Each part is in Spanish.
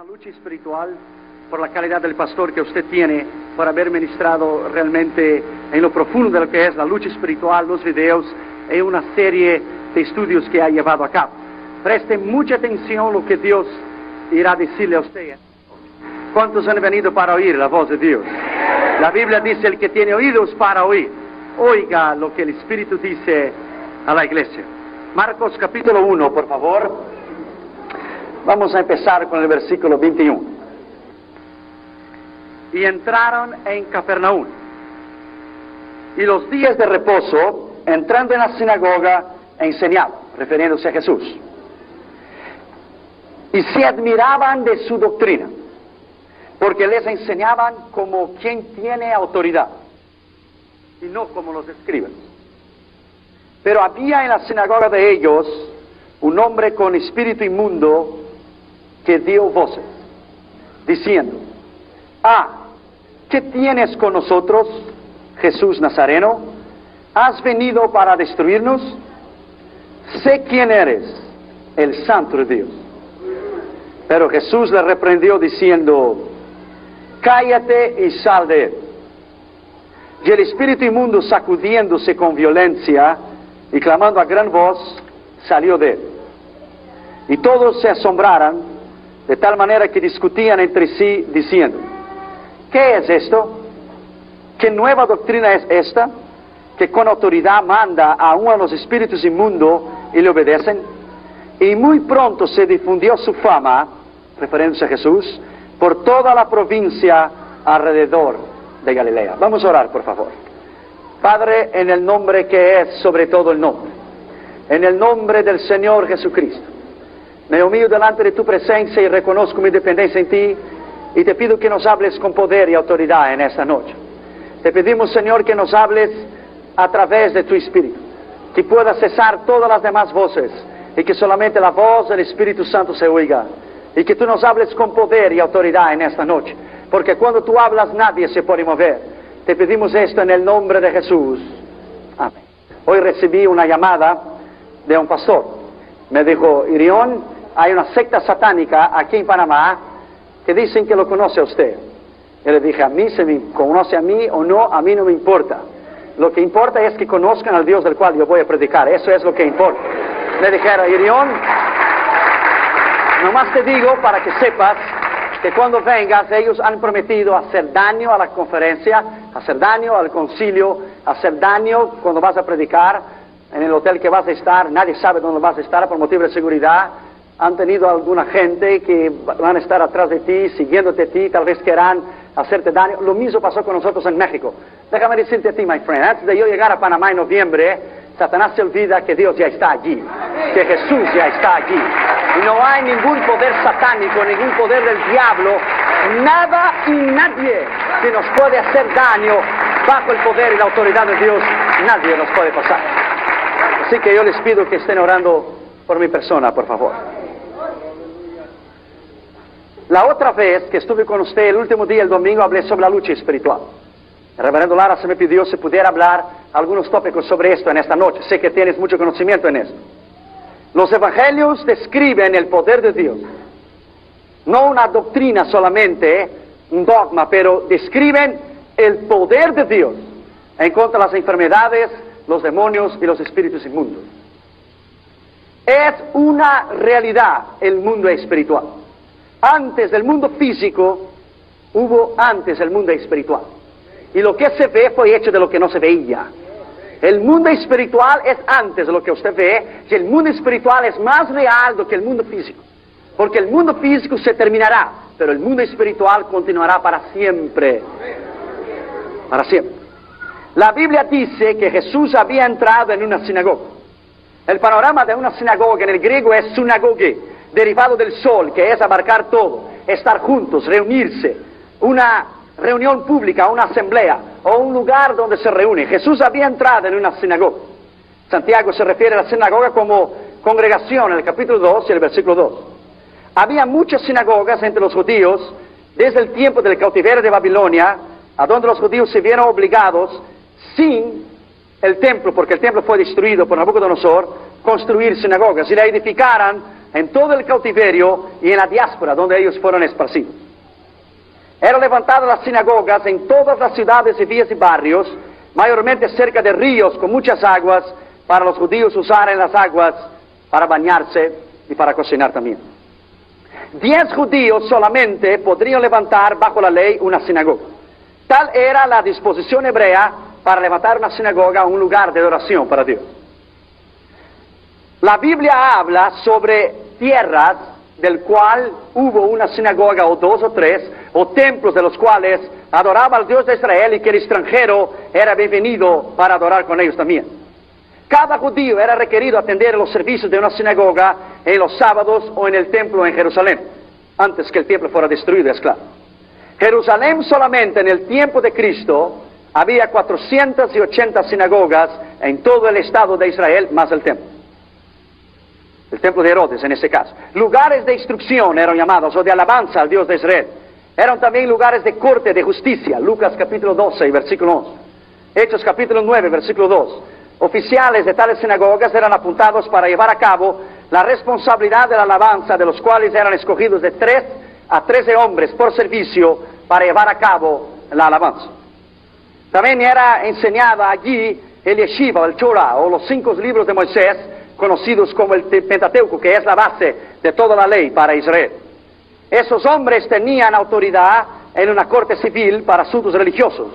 una lucha espiritual por la calidad del pastor que usted tiene, por haber ministrado realmente en lo profundo de lo que es la lucha espiritual, los videos y una serie de estudios que ha llevado a cabo. Preste mucha atención a lo que Dios irá a decirle a usted. ¿Cuántos han venido para oír la voz de Dios? La Biblia dice: el que tiene oídos para oír, oiga lo que el Espíritu dice a la iglesia. Marcos capítulo 1, por favor. Vamos a empezar con el versículo 21. Y entraron en Capernaum. Y los días de reposo, entrando en la sinagoga, enseñaba, refiriéndose a Jesús. Y se admiraban de su doctrina, porque les enseñaban como quien tiene autoridad, y no como los escribas. Pero había en la sinagoga de ellos un hombre con espíritu inmundo que dio voces, diciendo: ¿qué tienes con nosotros, Jesús Nazareno? ¿Has venido para destruirnos? Sé quién eres, el Santo de Dios. Pero Jesús le reprendió diciendo: cállate y sal de él. Y el espíritu inmundo, sacudiéndose con violencia y clamando a gran voz, salió de él. Y todos se asombraron, de tal manera que discutían entre sí, diciendo: ¿qué es esto? ¿Qué nueva doctrina es esta, que con autoridad manda aún a los espíritus inmundos y le obedecen? Y muy pronto se difundió su fama, refiriéndose a Jesús, por toda la provincia alrededor de Galilea. Vamos a orar, por favor. Padre, en el nombre que es sobre todo el nombre, en el nombre del Señor Jesucristo, me humillo delante de tu presencia y reconozco mi dependencia en ti, y te pido que nos hables con poder y autoridad en esta noche. Te pedimos, Señor, que nos hables a través de tu Espíritu, que pueda cesar todas las demás voces y que solamente la voz del Espíritu Santo se oiga, y que tú nos hables con poder y autoridad en esta noche, porque cuando tú hablas nadie se puede mover. Te pedimos esto en el nombre de Jesús. Amén. Hoy recibí una llamada de un pastor. Me dijo: Irión, hay una secta satánica aquí en Panamá que dicen que lo conoce a usted. Yo le dije: a mí, se me conoce a mí o no, a mí no me importa. Lo que importa es que conozcan al Dios del cual yo voy a predicar. Eso es lo que importa. Le dijeron: Irión, nomás te digo para que sepas que cuando vengas, ellos han prometido hacer daño a la conferencia, hacer daño al concilio, hacer daño cuando vas a predicar en el hotel que vas a estar. Nadie sabe dónde vas a estar por motivo de seguridad. Han tenido alguna gente que van a estar atrás de ti, siguiéndote a ti, tal vez quieran hacerte daño. Lo mismo pasó con nosotros en México. Déjame decirte a ti, my friend, antes de yo llegar a Panamá en noviembre, Satanás se olvida que Dios ya está allí, que Jesús ya está allí. Y no hay ningún poder satánico, ningún poder del diablo, nada y nadie que nos puede hacer daño bajo el poder y la autoridad de Dios. Nadie nos puede pasar. Así que yo les pido que estén orando por mi persona, por favor. La otra vez que estuve con usted, el último día, el domingo, hablé sobre la lucha espiritual. El reverendo Lara se me pidió si pudiera hablar algunos tópicos sobre esto en esta noche. Sé que tienes mucho conocimiento en esto. Los evangelios describen el poder de Dios. No una doctrina solamente, un dogma, pero describen el poder de Dios en contra de las enfermedades, los demonios y los espíritus inmundos. Es una realidad el mundo espiritual. Antes del mundo físico, hubo antes el mundo espiritual. Y lo que se ve fue hecho de lo que no se veía. El mundo espiritual es antes de lo que usted ve, y el mundo espiritual es más real do que el mundo físico. Porque el mundo físico se terminará, pero el mundo espiritual continuará para siempre. Para siempre. La Biblia dice que Jesús había entrado en una sinagoga. El panorama de una sinagoga en el griego es sunagoge, derivado del sol, que es abarcar todo, estar juntos, reunirse, una reunión pública, una asamblea o un lugar donde se reúne. Jesús había entrado en una sinagoga. Santiago se refiere a la sinagoga como congregación en el capítulo 2 y el versículo 2. Había muchas sinagogas entre los judíos desde el tiempo del cautiverio de Babilonia, a donde los judíos se vieron obligados, sin el templo, porque el templo fue destruido por Nabucodonosor, construir sinagogas y la edificaran en todo el cautiverio y en la diáspora donde ellos fueron esparcidos. Eran levantadas las sinagogas en todas las ciudades y villas y barrios, mayormente cerca de ríos con muchas aguas, para los judíos usar en las aguas para bañarse y para cocinar también. 10 judíos solamente podrían levantar bajo la ley una sinagoga. Tal era la disposición hebrea para levantar una sinagoga, un lugar de adoración para Dios. La Biblia habla sobre tierras del cual hubo una sinagoga o 2 o 3, o templos de los cuales adoraba al Dios de Israel y que el extranjero era bienvenido para adorar con ellos también. Cada judío era requerido atender los servicios de una sinagoga en los sábados o en el templo en Jerusalén, antes que el templo fuera destruido, es claro. Jerusalén solamente en el tiempo de Cristo había 480 sinagogas en todo el estado de Israel, más el templo. El templo de Herodes en ese caso. Lugares de instrucción eran llamados, o de alabanza al Dios de Israel. Eran también lugares de corte, de justicia. Lucas capítulo 12 y versículo 11. Hechos capítulo 9, versículo 2. Oficiales de tales sinagogas eran apuntados para llevar a cabo la responsabilidad de la alabanza, de los cuales eran escogidos de 3 a 13 hombres por servicio para llevar a cabo la alabanza. También era enseñada allí el Yeshiva, el Torah, o los 5 libros de Moisés, conocidos como el Pentateuco, que es la base de toda la ley para Israel. Esos hombres tenían autoridad en una corte civil para asuntos religiosos,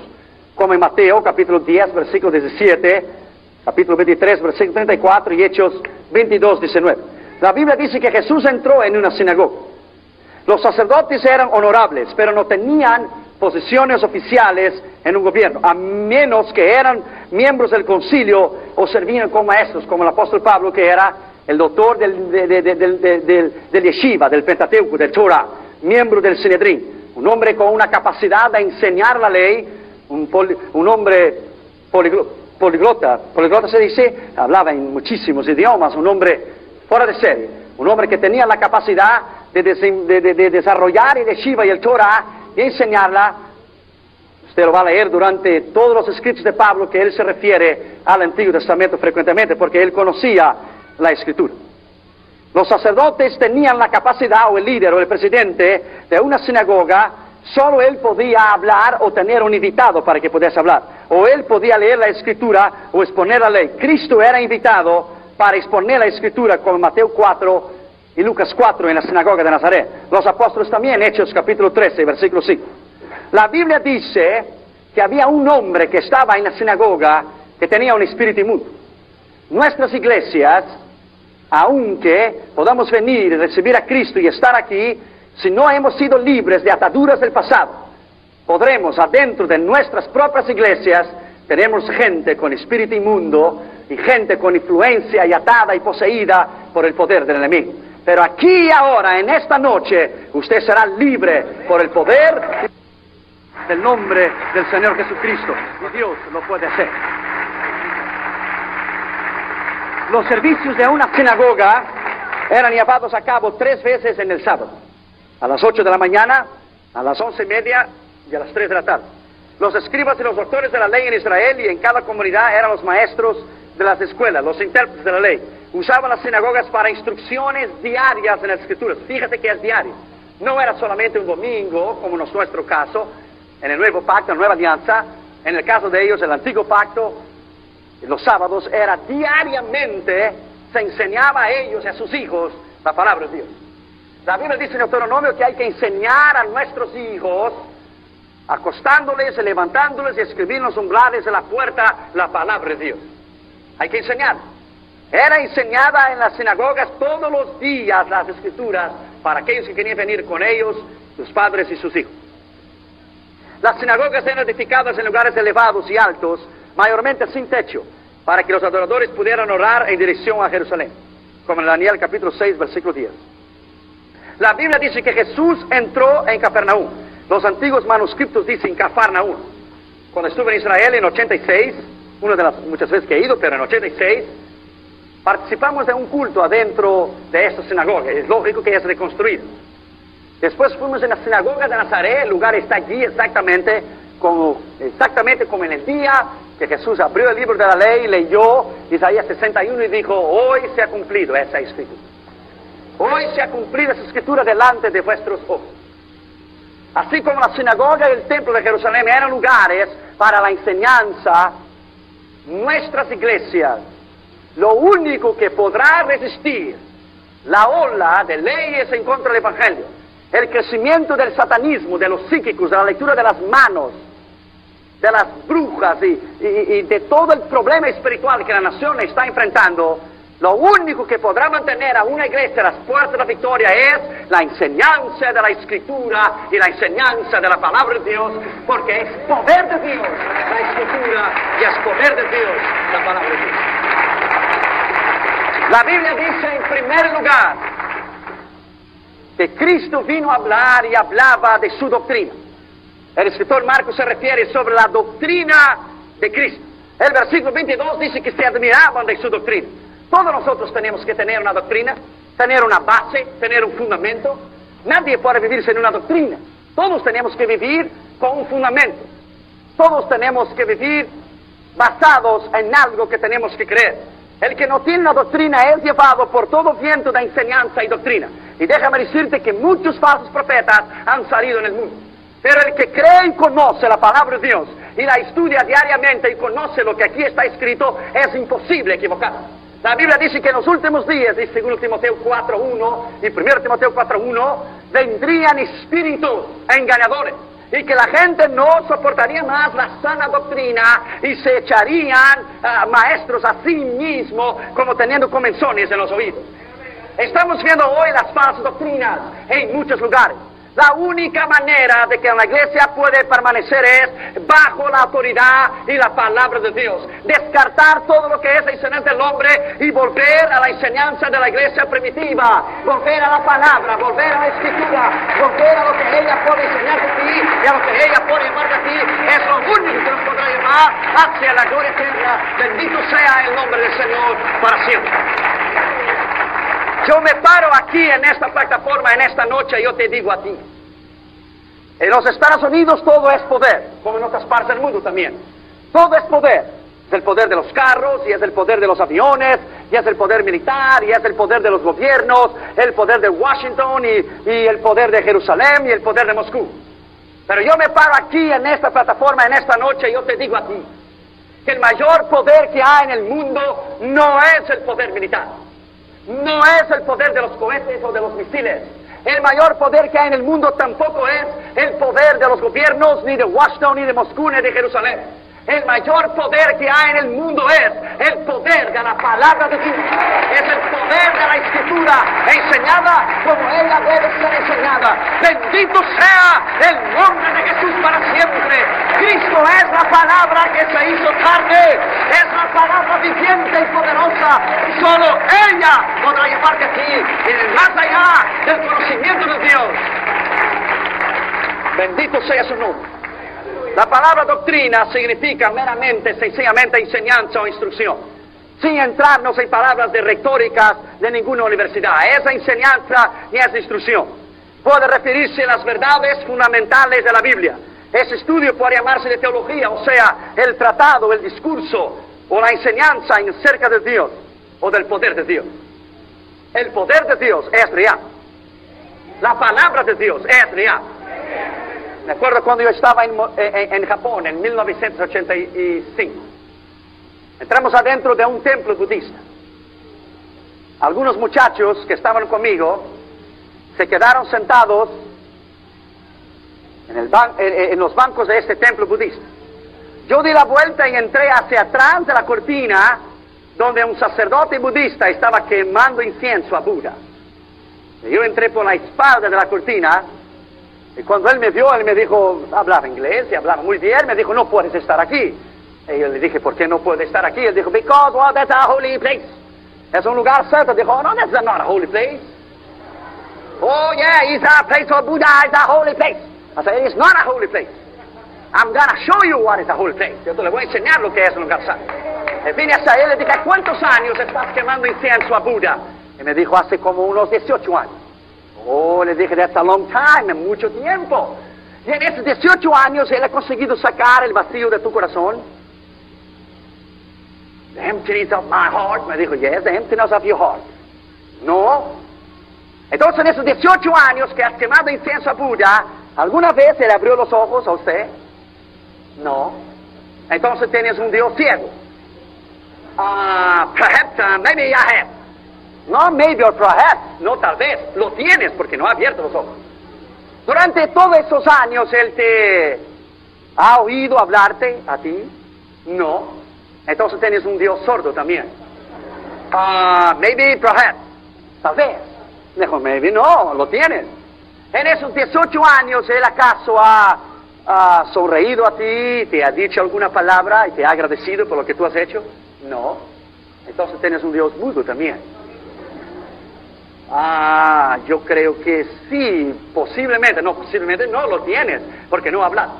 como en Mateo capítulo 10, versículo 17, capítulo 23, versículo 34 y Hechos 22, 19. La Biblia dice que Jesús entró en una sinagoga. Los sacerdotes eran honorables, pero no tenían posiciones oficiales en un gobierno, a menos que eran miembros del concilio o servían como maestros, como el apóstol Pablo, que era el doctor del Yeshiva, del Pentateuco, del Torah, miembro del Sinedrín, un hombre con una capacidad de enseñar la ley, un hombre poliglota se dice, hablaba en muchísimos idiomas, un hombre fuera de serie, un hombre que tenía la capacidad de desarrollar el Yeshiva y el Torah y enseñarla. Usted lo va a leer durante todos los escritos de Pablo, que él se refiere al Antiguo Testamento frecuentemente, porque él conocía la Escritura. Los sacerdotes tenían la capacidad, o el líder o el presidente de una sinagoga, solo él podía hablar o tener un invitado para que pudiese hablar, o él podía leer la Escritura o exponer la ley. Cristo era invitado para exponer la Escritura, como Mateo 4 y Lucas 4 en la sinagoga de Nazaret. Los apóstoles también, Hechos capítulo 13, versículo 5. La Biblia dice que había un hombre que estaba en la sinagoga que tenía un espíritu inmundo. Nuestras iglesias, aunque podamos venir y recibir a Cristo y estar aquí, si no hemos sido libres de ataduras del pasado, podremos adentro de nuestras propias iglesias, tenemos gente con espíritu inmundo y gente con influencia y atada y poseída por el poder del enemigo. Pero aquí y ahora, en esta noche, usted será libre por el poder del nombre del Señor Jesucristo. Y Dios lo puede hacer. Los servicios de una sinagoga eran llevados a cabo 3 veces en el sábado. A las 8 de la mañana, a las 11:30 y a las 3 de la tarde. Los escribas y los doctores de la ley en Israel y en cada comunidad eran los maestros de las escuelas, los intérpretes de la ley. Usaban las sinagogas para instrucciones diarias en las Escrituras. Fíjate que es diario. No era solamente un domingo, como en nuestro caso, en el Nuevo Pacto, la Nueva Alianza. En el caso de ellos, el Antiguo Pacto, los sábados, era diariamente, se enseñaba a ellos y a sus hijos la palabra de Dios. La Biblia dice en Deuteronomio que hay que enseñar a nuestros hijos, acostándoles, levantándoles y escribir en los umbrales de la puerta la palabra de Dios. Hay que enseñar. Era enseñada en las sinagogas todos los días las Escrituras para aquellos que querían venir con ellos, sus padres y sus hijos. Las sinagogas eran edificadas en lugares elevados y altos, mayormente sin techo, para que los adoradores pudieran orar en dirección a Jerusalén, como en Daniel capítulo 6, versículo 10. La Biblia dice que Jesús entró en Capernaum. Los antiguos manuscritos dicen Cafarnaum. Cuando estuve en Israel en 86, una de las muchas veces que he ido, pero en 86, participamos de un culto adentro de esta sinagoga. Es lógico que es reconstruido. Después fuimos en la sinagoga de Nazaret. El lugar está allí exactamente como en el día que Jesús abrió el libro de la ley, leyó Isaías 61 y dijo: hoy se ha cumplido esa escritura. Hoy se ha cumplido esa escritura delante de vuestros ojos. Así como la sinagoga y el templo de Jerusalén eran lugares para la enseñanza, nuestras iglesias, lo único que podrá resistir la ola de leyes en contra del Evangelio, el crecimiento del satanismo, de los psíquicos, de la lectura de las manos, de las brujas y de todo el problema espiritual que la nación está enfrentando, lo único que podrá mantener a una iglesia a las puertas de la victoria es la enseñanza de la Escritura y la enseñanza de la palabra de Dios, porque es poder de Dios la Escritura y es poder de Dios la palabra de Dios. La Biblia dice en primer lugar que Cristo vino a hablar y hablaba de su doctrina. El escritor Marcos se refiere sobre la doctrina de Cristo. El versículo 22 dice que se admiraban de su doctrina. Todos nosotros tenemos que tener una doctrina, tener una base, tener un fundamento. Nadie puede vivir sin una doctrina. Todos tenemos que vivir con un fundamento. Todos tenemos que vivir basados en algo que tenemos que creer. El que no tiene una doctrina es llevado por todo viento de enseñanza y doctrina. Y déjame decirte que muchos falsos profetas han salido en el mundo. Pero el que cree y conoce la palabra de Dios y la estudia diariamente y conoce lo que aquí está escrito, es imposible equivocarse. La Biblia dice que en los últimos días, y 2 Timoteo 4.1 y 1 Timoteo 4.1, vendrían espíritus engañadores, y que la gente no soportaría más la sana doctrina y se echarían maestros a sí mismos como teniendo comenzones en los oídos. Estamos viendo hoy las falsas doctrinas en muchos lugares. La única manera de que la iglesia puede permanecer es bajo la autoridad y la palabra de Dios. Descartar todo lo que es enseñanza del hombre y volver a la enseñanza de la iglesia primitiva. Volver a la palabra, volver a la escritura, volver a lo que ella puede enseñar de ti y a lo que ella puede llamar de ti. Es lo único que nos podrá llevar hacia la gloria eterna. Bendito sea el nombre del Señor para siempre. Yo me paro aquí en esta plataforma, en esta noche, y yo te digo a ti. En los Estados Unidos todo es poder, como en otras partes del mundo también. Todo es poder. Es el poder de los carros, y es el poder de los aviones, y es el poder militar, y es el poder de los gobiernos, el poder de Washington, y el poder de Jerusalén, y el poder de Moscú. Pero yo me paro aquí en esta plataforma, en esta noche, y yo te digo a ti, que el mayor poder que hay en el mundo no es el poder militar. No es el poder de los cohetes o de los misiles. El mayor poder que hay en el mundo tampoco es el poder de los gobiernos, ni de Washington, ni de Moscú, ni de Jerusalén. El mayor poder que hay en el mundo es el poder de la palabra de Dios. Es el poder de la Escritura enseñada como ella debe ser enseñada. Bendito sea el nombre de Jesús para siempre. Cristo es la palabra que se hizo carne. Es la palabra viviente y poderosa. Solo ella podrá llevarte a ti y más allá del conocimiento de Dios. Bendito sea su nombre. La palabra doctrina significa meramente, sencillamente enseñanza o instrucción, sin entrarnos en palabras de retóricas de ninguna universidad. Es enseñanza y es instrucción. Puede referirse a las verdades fundamentales de la Biblia. Ese estudio puede llamarse de teología, o sea, el tratado, el discurso o la enseñanza acerca de Dios o del poder de Dios. El poder de Dios es real. La palabra de Dios es real. Me acuerdo cuando yo estaba en Japón en 1985. Entramos adentro de un templo budista. Algunos muchachos que estaban conmigo se quedaron sentados en los bancos de este templo budista. Yo di la vuelta y entré hacia atrás de la cortina donde un sacerdote budista estaba quemando incienso a Buda. Y yo entré por la espalda de la cortina. Y cuando él me vio, él me dijo, hablaba inglés y hablaba muy bien, me dijo, no puedes estar aquí. Y yo le dije, ¿por qué no puedo estar aquí? Él dijo, because, well, that's a holy place. Es un lugar santo. Dijo, oh, no, that's not a holy place. Oh, yeah, it's a place for Buddha, it's a holy place. I said, it's not a holy place. I'm going to show you what is a holy place. Yo te le voy a enseñar lo que es un lugar santo. Y vine hacia él y le dije, ¿cuántos años estás quemando incienso a Buda? Y me dijo, hace como unos 18 años. Oh, le dije, that's a long time, mucho tiempo. Y en esos 18 años él ha conseguido sacar el vacío de tu corazón. The emptiness of my heart. Me dijo, yes, the emptiness of your heart. No. Entonces, en esos 18 años que has quemado incienso a Buda, ¿alguna vez se le abrió los ojos a usted? No. Entonces tienes un Dios ciego. Perhaps, maybe I have. No, maybe or perhaps. No, tal vez. Lo tienes porque no ha abierto los ojos. Durante todos esos años, Él te ha oído hablarte a ti. No. Entonces tienes un Dios sordo también. Maybe, perhaps. Tal vez. Dijo, maybe, no, lo tienes. En esos 18 años, ¿Él acaso ha sonreído a ti, te ha dicho alguna palabra y te ha agradecido por lo que tú has hecho? No. Entonces tienes un Dios mudo también. Yo creo que sí, posiblemente no lo tienes, porque no ha hablado.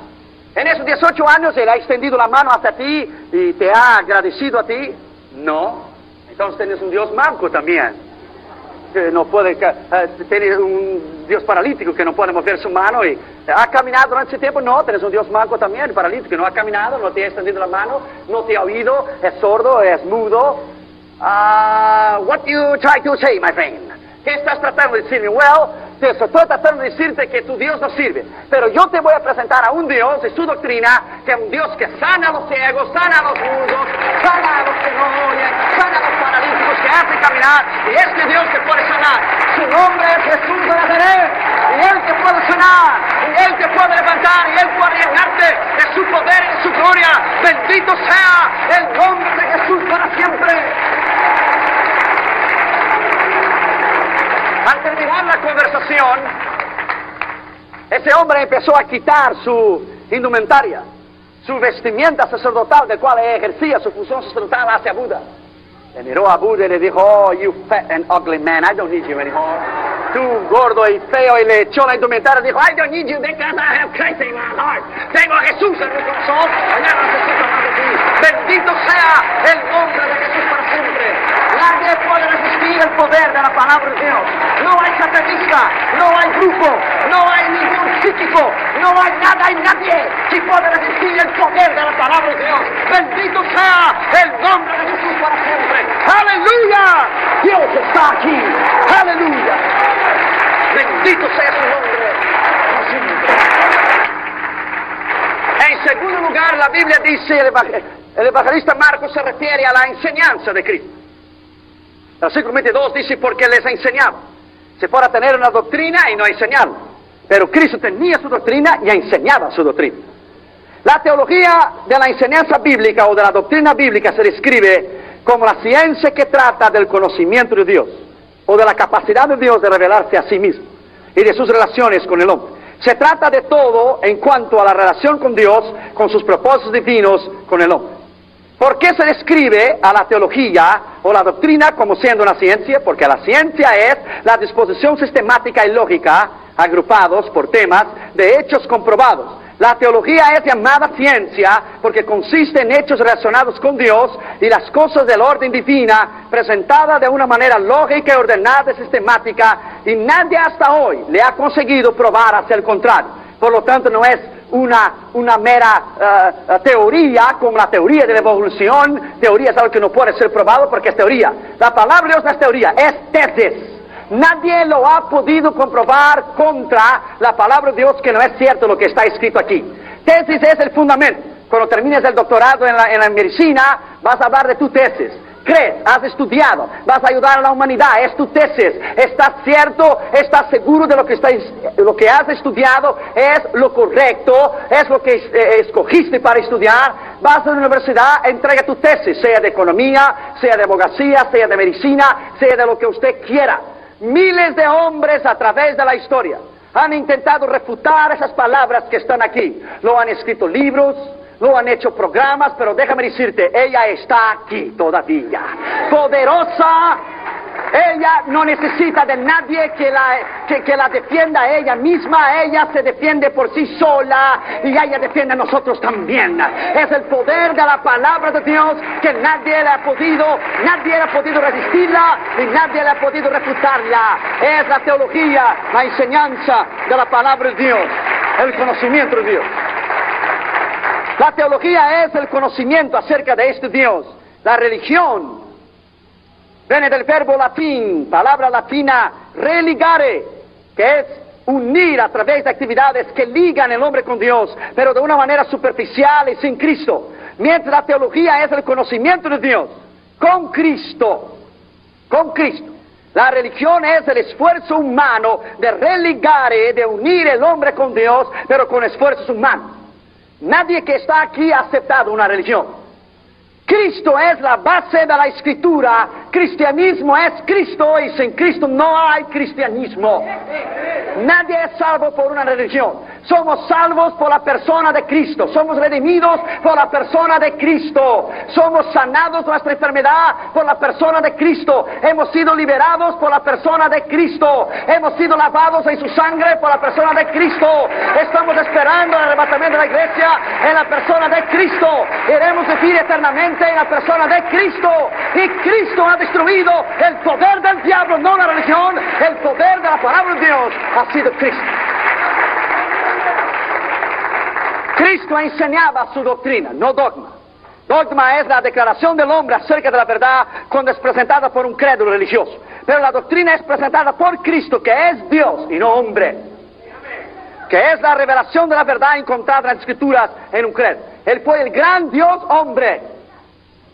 En esos 18 años Él ha extendido la mano hacia ti y te ha agradecido a ti. No. Entonces tienes un Dios manco también. Que no puede, tienes un Dios paralítico que no puede mover su mano y ha caminado durante ese tiempo. No, tienes un Dios manco también, paralítico, que no ha caminado, no te ha extendido la mano, no te ha oído, es sordo, es mudo. What do you try to say, my friend? ¿Qué estás tratando de decirme? Well, te estoy tratando de decirte que tu Dios no sirve, pero yo te voy a presentar a un Dios y su doctrina, que es un Dios que sana a los ciegos, sana a los mudos, sana a los que no oyen, sana a los paralíticos, que hace caminar, y este Dios te puede sanar. Su nombre es Jesús de Nazaret, y Él te puede sanar, y Él te puede levantar, y Él puede llenarte de su poder y de su gloria. Bendito sea el nombre de Jesús para siempre. Al terminar la conversación, ese hombre empezó a quitar su indumentaria, su vestimenta sacerdotal, del cual ejercía su función sacerdotal hacia Buda. Le miró a Buda y le dijo, oh, you fat and ugly man, I don't need you anymore. Tú gordo y feo, y le echó la indumentaria y dijo, I don't need you because I have Christ in my heart. Tengo a Jesús en mi corazón, y ya no necesito más de ti. Bendito sea el nombre de Jesús para siempre. Nadie puede resistir el poder de la palabra de Dios. No hay satanista, no hay grupo, no hay ningún psíquico, no hay nada y nadie que puede resistir el poder de la palabra de Dios. Bendito sea el nombre de Jesús para siempre. ¡Aleluya! Dios está aquí. ¡Aleluya! Bendito sea su nombre para siempre. En segundo lugar, la Biblia dice, el evangelista Marcos se refiere a la enseñanza de Cristo. El versículo 22 dice, porque les enseñaba. Se fuera a tener una doctrina y no enseñarla. Pero Cristo tenía su doctrina y enseñaba su doctrina. La teología de la enseñanza bíblica o de la doctrina bíblica se describe como la ciencia que trata del conocimiento de Dios, o de la capacidad de Dios de revelarse a sí mismo, y de sus relaciones con el hombre. Se trata de todo en cuanto a la relación con Dios, con sus propósitos divinos con el hombre. ¿Por qué se describe a la teología o la doctrina como siendo una ciencia? Porque la ciencia es la disposición sistemática y lógica, agrupados por temas, de hechos comprobados. La teología es llamada ciencia porque consiste en hechos relacionados con Dios y las cosas del orden divina, presentadas de una manera lógica y ordenada y sistemática, y nadie hasta hoy le ha conseguido probar hacia el contrario. Por lo tanto, no es una mera teoría como la teoría de la evolución. Teoría es algo que no puede ser probado porque es teoría. La palabra de Dios no es teoría, es tesis. Nadie lo ha podido comprobar contra la palabra de Dios que no es cierto lo que está escrito aquí. Tesis es el fundamento. Cuando termines el doctorado en la medicina, vas a hablar de tu tesis. Crees, has estudiado, vas a ayudar a la humanidad, es tu tesis. Estás cierto, estás seguro de lo que has estudiado es lo correcto, es lo que escogiste para estudiar. Vas a la universidad, entrega tu tesis, sea de economía, sea de abogacía, sea de medicina, sea de lo que usted quiera. Miles de hombres a través de la historia han intentado refutar esas palabras que están aquí. Lo han escrito libros, lo han hecho programas, pero déjame decirte, ella está aquí todavía, poderosa. Ella no necesita de nadie que la defienda a ella misma. Ella se defiende por sí sola y ella defiende a nosotros también. Es el poder de la palabra de Dios que nadie le ha podido resistirla y nadie le ha podido refutarla. Es la teología, la enseñanza de la palabra de Dios, el conocimiento de Dios. La teología es el conocimiento acerca de este Dios. La religión Viene del verbo latín, palabra latina, religare, que es unir a través de actividades que ligan el hombre con Dios, pero de una manera superficial y sin Cristo. Mientras la teología es el conocimiento de Dios, con Cristo, con Cristo. La religión es el esfuerzo humano de religare, de unir el hombre con Dios, pero con esfuerzos humanos. Nadie que está aquí ha aceptado una religión. Cristo es la base de la Escritura. Cristianismo es Cristo y sin Cristo no hay cristianismo. Nadie es salvo por una religión. Somos salvos por la persona de Cristo. Somos redimidos por la persona de Cristo. Somos sanados de nuestra enfermedad por la persona de Cristo. Hemos sido liberados por la persona de Cristo. Hemos sido lavados en su sangre por la persona de Cristo. Estamos esperando el arrebatamiento de la iglesia en la persona de Cristo. Iremos vivir eternamente en la persona de Cristo. Y Cristo ha destruido el poder del diablo, no la religión. El poder de la palabra de Dios ha sido Cristo. Cristo enseñaba su doctrina, no dogma. Dogma es la declaración del hombre acerca de la verdad cuando es presentada por un crédulo religioso. Pero la doctrina es presentada por Cristo, que es Dios y no hombre. Que es la revelación de la verdad encontrada en las Escrituras en un credo. Él fue el gran Dios hombre.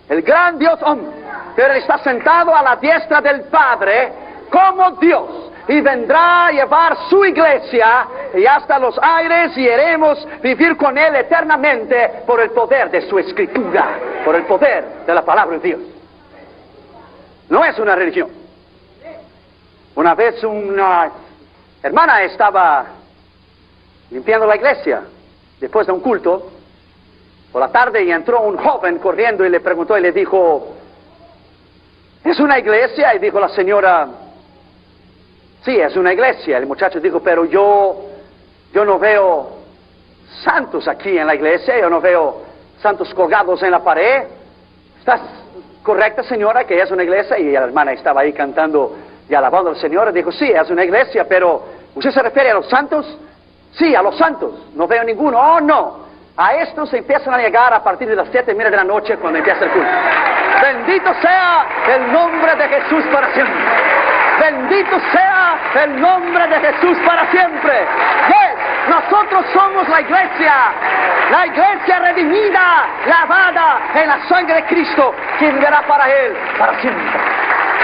El gran Dios hombre. Pero Él está sentado a la diestra del Padre como Dios. Y vendrá a llevar su iglesia y hasta los aires y iremos vivir con Él eternamente por el poder de su Escritura, por el poder de la palabra de Dios. No es una religión. Una vez una hermana estaba limpiando la iglesia después de un culto por la tarde y entró un joven corriendo y le preguntó y le dijo, ¿es una iglesia? Y dijo la señora, sí, es una iglesia. El muchacho dijo, pero yo no veo santos aquí en la iglesia, yo no veo santos colgados en la pared. ¿Estás correcta, señora, que es una iglesia? Y la hermana estaba ahí cantando y alabando al Señor. Y dijo, sí, es una iglesia, pero ¿usted se refiere a los santos? Sí, a los santos. No veo ninguno. Oh, no. A estos se empiezan a llegar a partir de las 7:30 de la noche cuando empieza el culto. Bendito sea el nombre de Jesús para siempre. Bendito sea el nombre de Jesús para siempre. Yes, nosotros somos la iglesia redimida, lavada en la sangre de Cristo, que vivirá para Él para siempre.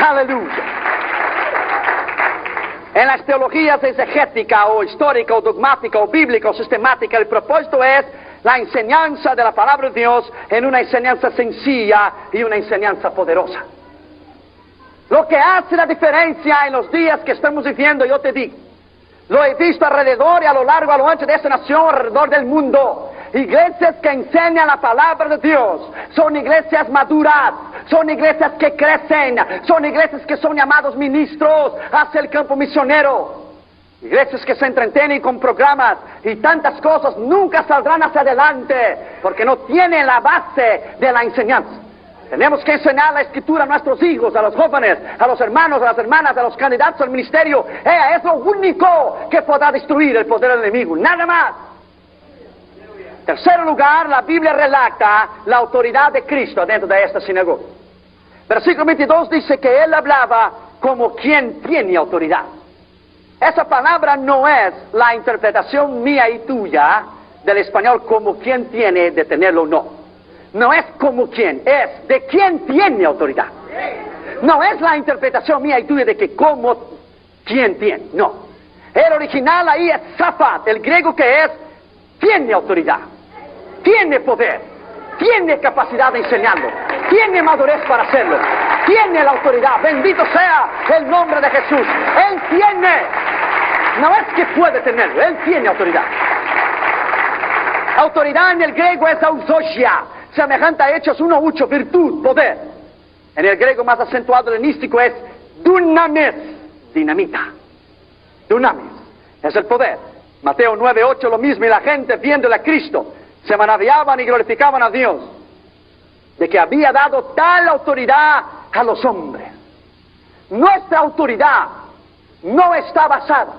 Aleluya. En las teologías exegética o histórica o dogmática o bíblica o sistemática, el propósito es la enseñanza de la palabra de Dios en una enseñanza sencilla y una enseñanza poderosa. Lo que hace la diferencia en los días que estamos viviendo, yo te digo, lo he visto alrededor y a lo largo, a lo ancho de esta nación, alrededor del mundo. Iglesias que enseñan la palabra de Dios son iglesias maduras, son iglesias que crecen, son iglesias que son llamados ministros hacia el campo misionero. Iglesias que se entretienen con programas y tantas cosas nunca saldrán hacia adelante porque no tienen la base de la enseñanza. Tenemos que enseñar la Escritura a nuestros hijos, a los jóvenes, a los hermanos, a las hermanas, a los candidatos al ministerio. Es lo único que podrá destruir el poder del enemigo, nada más. En tercer lugar, la Biblia relata la autoridad de Cristo dentro de esta sinagoga. Versículo 22 dice que Él hablaba como quien tiene autoridad. Esa palabra no es la interpretación mía y tuya del español como quien tiene de tenerlo o no. No es como quien, es de quien tiene autoridad. No es la interpretación mía y tuya de que como quien tiene, no. El original ahí es Zafat, el griego que es tiene autoridad, tiene poder, tiene capacidad de enseñarlo, tiene madurez para hacerlo, tiene la autoridad. Bendito sea el nombre de Jesús. Él tiene, no es que puede tenerlo, Él tiene autoridad. Autoridad en el griego es ausosia, semejante a Hechos 1:8, virtud, poder. En el griego más acentuado helenístico es dunamis, dinamita. Dunamis es el poder. Mateo 9:8 lo mismo, y la gente viéndole a Cristo se maravillaban y glorificaban a Dios de que había dado tal autoridad a los hombres. Nuestra autoridad no está basada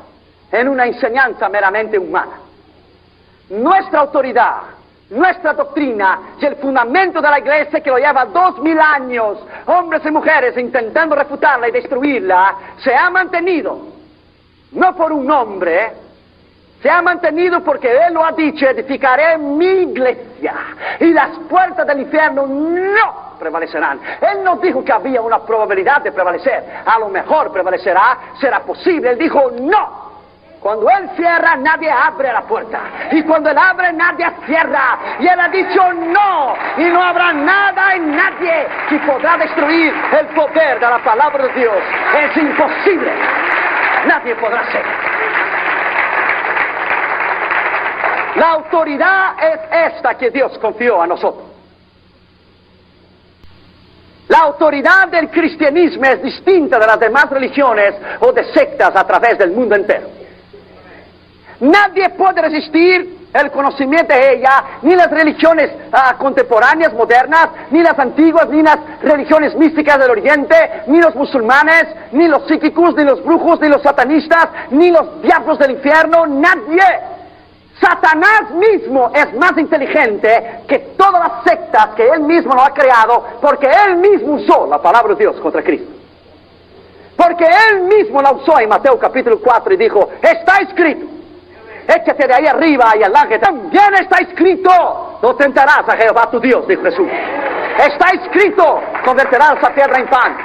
en una enseñanza meramente humana. Nuestra autoridad nuestra doctrina y el fundamento de la iglesia que lo lleva 2000 años, hombres y mujeres intentando refutarla y destruirla, se ha mantenido, no por un hombre, se ha mantenido porque Él lo ha dicho: edificaré mi iglesia y las puertas del infierno no prevalecerán. Él no dijo que había una probabilidad de prevalecer, a lo mejor prevalecerá, será posible. Él dijo no. Cuando Él cierra, nadie abre la puerta. Y cuando Él abre, nadie cierra. Y Él ha dicho no. Y no habrá nada en nadie que podrá destruir el poder de la palabra de Dios. Es imposible. Nadie podrá hacerlo. La autoridad es esta que Dios confió a nosotros. La autoridad del cristianismo es distinta de las demás religiones o de sectas a través del mundo entero. Nadie puede resistir el conocimiento de ella, ni las religiones contemporáneas, modernas, ni las antiguas, ni las religiones místicas del Oriente, ni los musulmanes, ni los psíquicos, ni los brujos, ni los satanistas, ni los diablos del infierno. Nadie. Satanás mismo es más inteligente que todas las sectas que él mismo lo ha creado, porque él mismo usó la palabra de Dios contra Cristo. Porque él mismo la usó en Mateo capítulo 4 y dijo: está escrito, échate de ahí arriba y al ángel también está escrito, no tentarás a Jehová tu Dios, dijo Jesús. Está escrito, convertirás esa piedra en pan.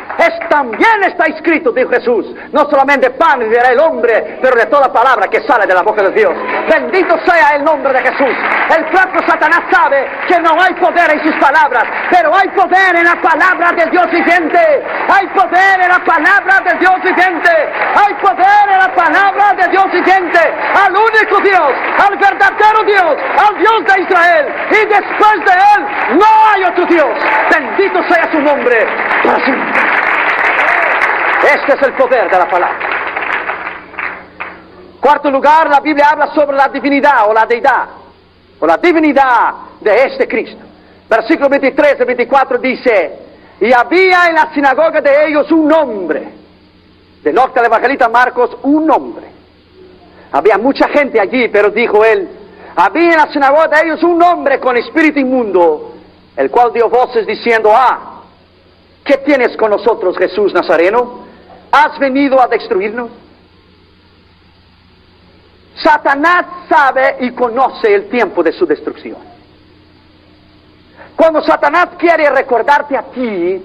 También está escrito, dijo Jesús, no solamente pan vivirá el hombre, pero de toda palabra que sale de la boca de Dios. Bendito sea el nombre de Jesús. El propio Satanás sabe que no hay poder en sus palabras, pero hay poder en la palabra de Dios viviente. Hay poder en la palabra de Dios viviente. Hay poder en la palabra de Dios viviente. Al único Dios, al verdadero Dios, al Dios de Israel. Y después de Él no hay otro Dios. Bendito sea su nombre para siempre. Este es el poder de la palabra. Cuarto lugar, la Biblia habla sobre la divinidad o la deidad, o la divinidad de este Cristo. Versículo 23 y 24 dice: y había en la sinagoga de ellos un hombre. De norte al evangelista Marcos, un hombre. Había mucha gente allí, pero dijo él: había en la sinagoga de ellos un hombre con espíritu inmundo, el cual dio voces diciendo: ¿qué tienes con nosotros, Jesús Nazareno? ¿Has venido a destruirnos? Satanás sabe y conoce el tiempo de su destrucción. Cuando Satanás quiere recordarte a ti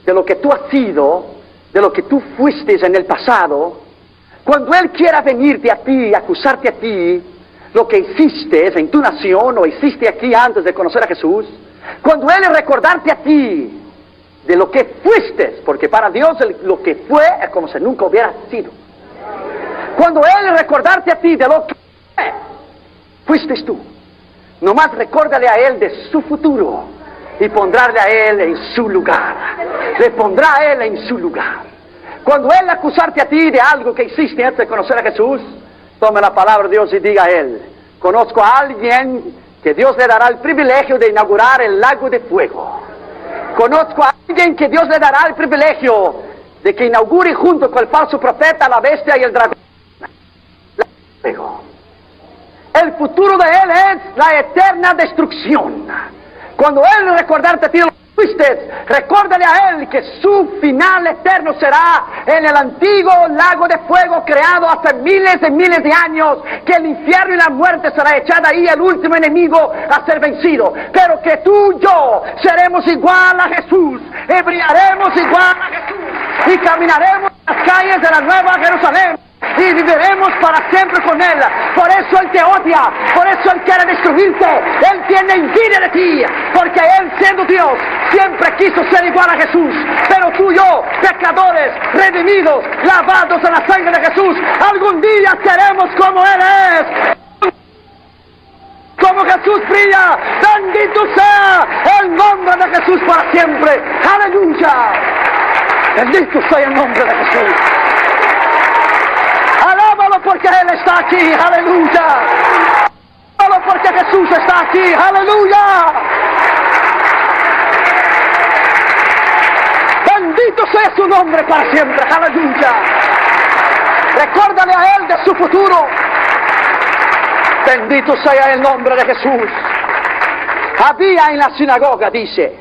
de lo que tú has sido, de lo que tú fuiste en el pasado, cuando él quiera venirte a ti y acusarte a ti lo que hiciste en tu nación o hiciste aquí antes de conocer a Jesús, cuando él recordarte a ti de lo que fuiste, porque para Dios lo que fue es como si nunca hubiera sido. Cuando él recordarte a ti de lo que fuiste tú, nomás recuérdale a él de su futuro y pondrle a él en su lugar. Le pondrá a él en su lugar. Cuando él acusarte a ti de algo que hiciste antes de conocer a Jesús, tome la palabra de Dios y diga a él: conozco a alguien que Dios le dará el privilegio de inaugurar el lago de fuego. Conozco a alguien que Dios le dará el privilegio de que inaugure junto con el falso profeta, la bestia y el dragón. El futuro de él es la eterna destrucción. Cuando él recordarte a ti lo que fuiste, recuérdale a él que su final eterno será en el antiguo lago de fuego creado hace miles y miles de años, que el infierno y la muerte será echada ahí, el último enemigo a ser vencido, pero que tú y yo seremos igual a Jesús, y brillaremos igual a Jesús, y caminaremos en las calles de la Nueva Jerusalén, y viviremos para siempre con Él. Por eso Él te odia, por eso Él quiere destruirte. Él tiene envidia de ti, porque Él, siendo Dios, siempre quiso ser igual a Jesús. Pero tú y yo, pecadores, redimidos, lavados en la sangre de Jesús, algún día seremos como Él es. Como Jesús brilla, bendito sea el nombre de Jesús para siempre. Aleluya. Bendito sea el nombre de Jesús. Alábalo porque Él está aquí, aleluya. Alábalo porque Jesús está aquí, aleluya. Bendito sea su nombre para siempre, aleluya. Recuérdale a Él de su futuro. Bendito sea el nombre de Jesús. Había en la sinagoga, dice.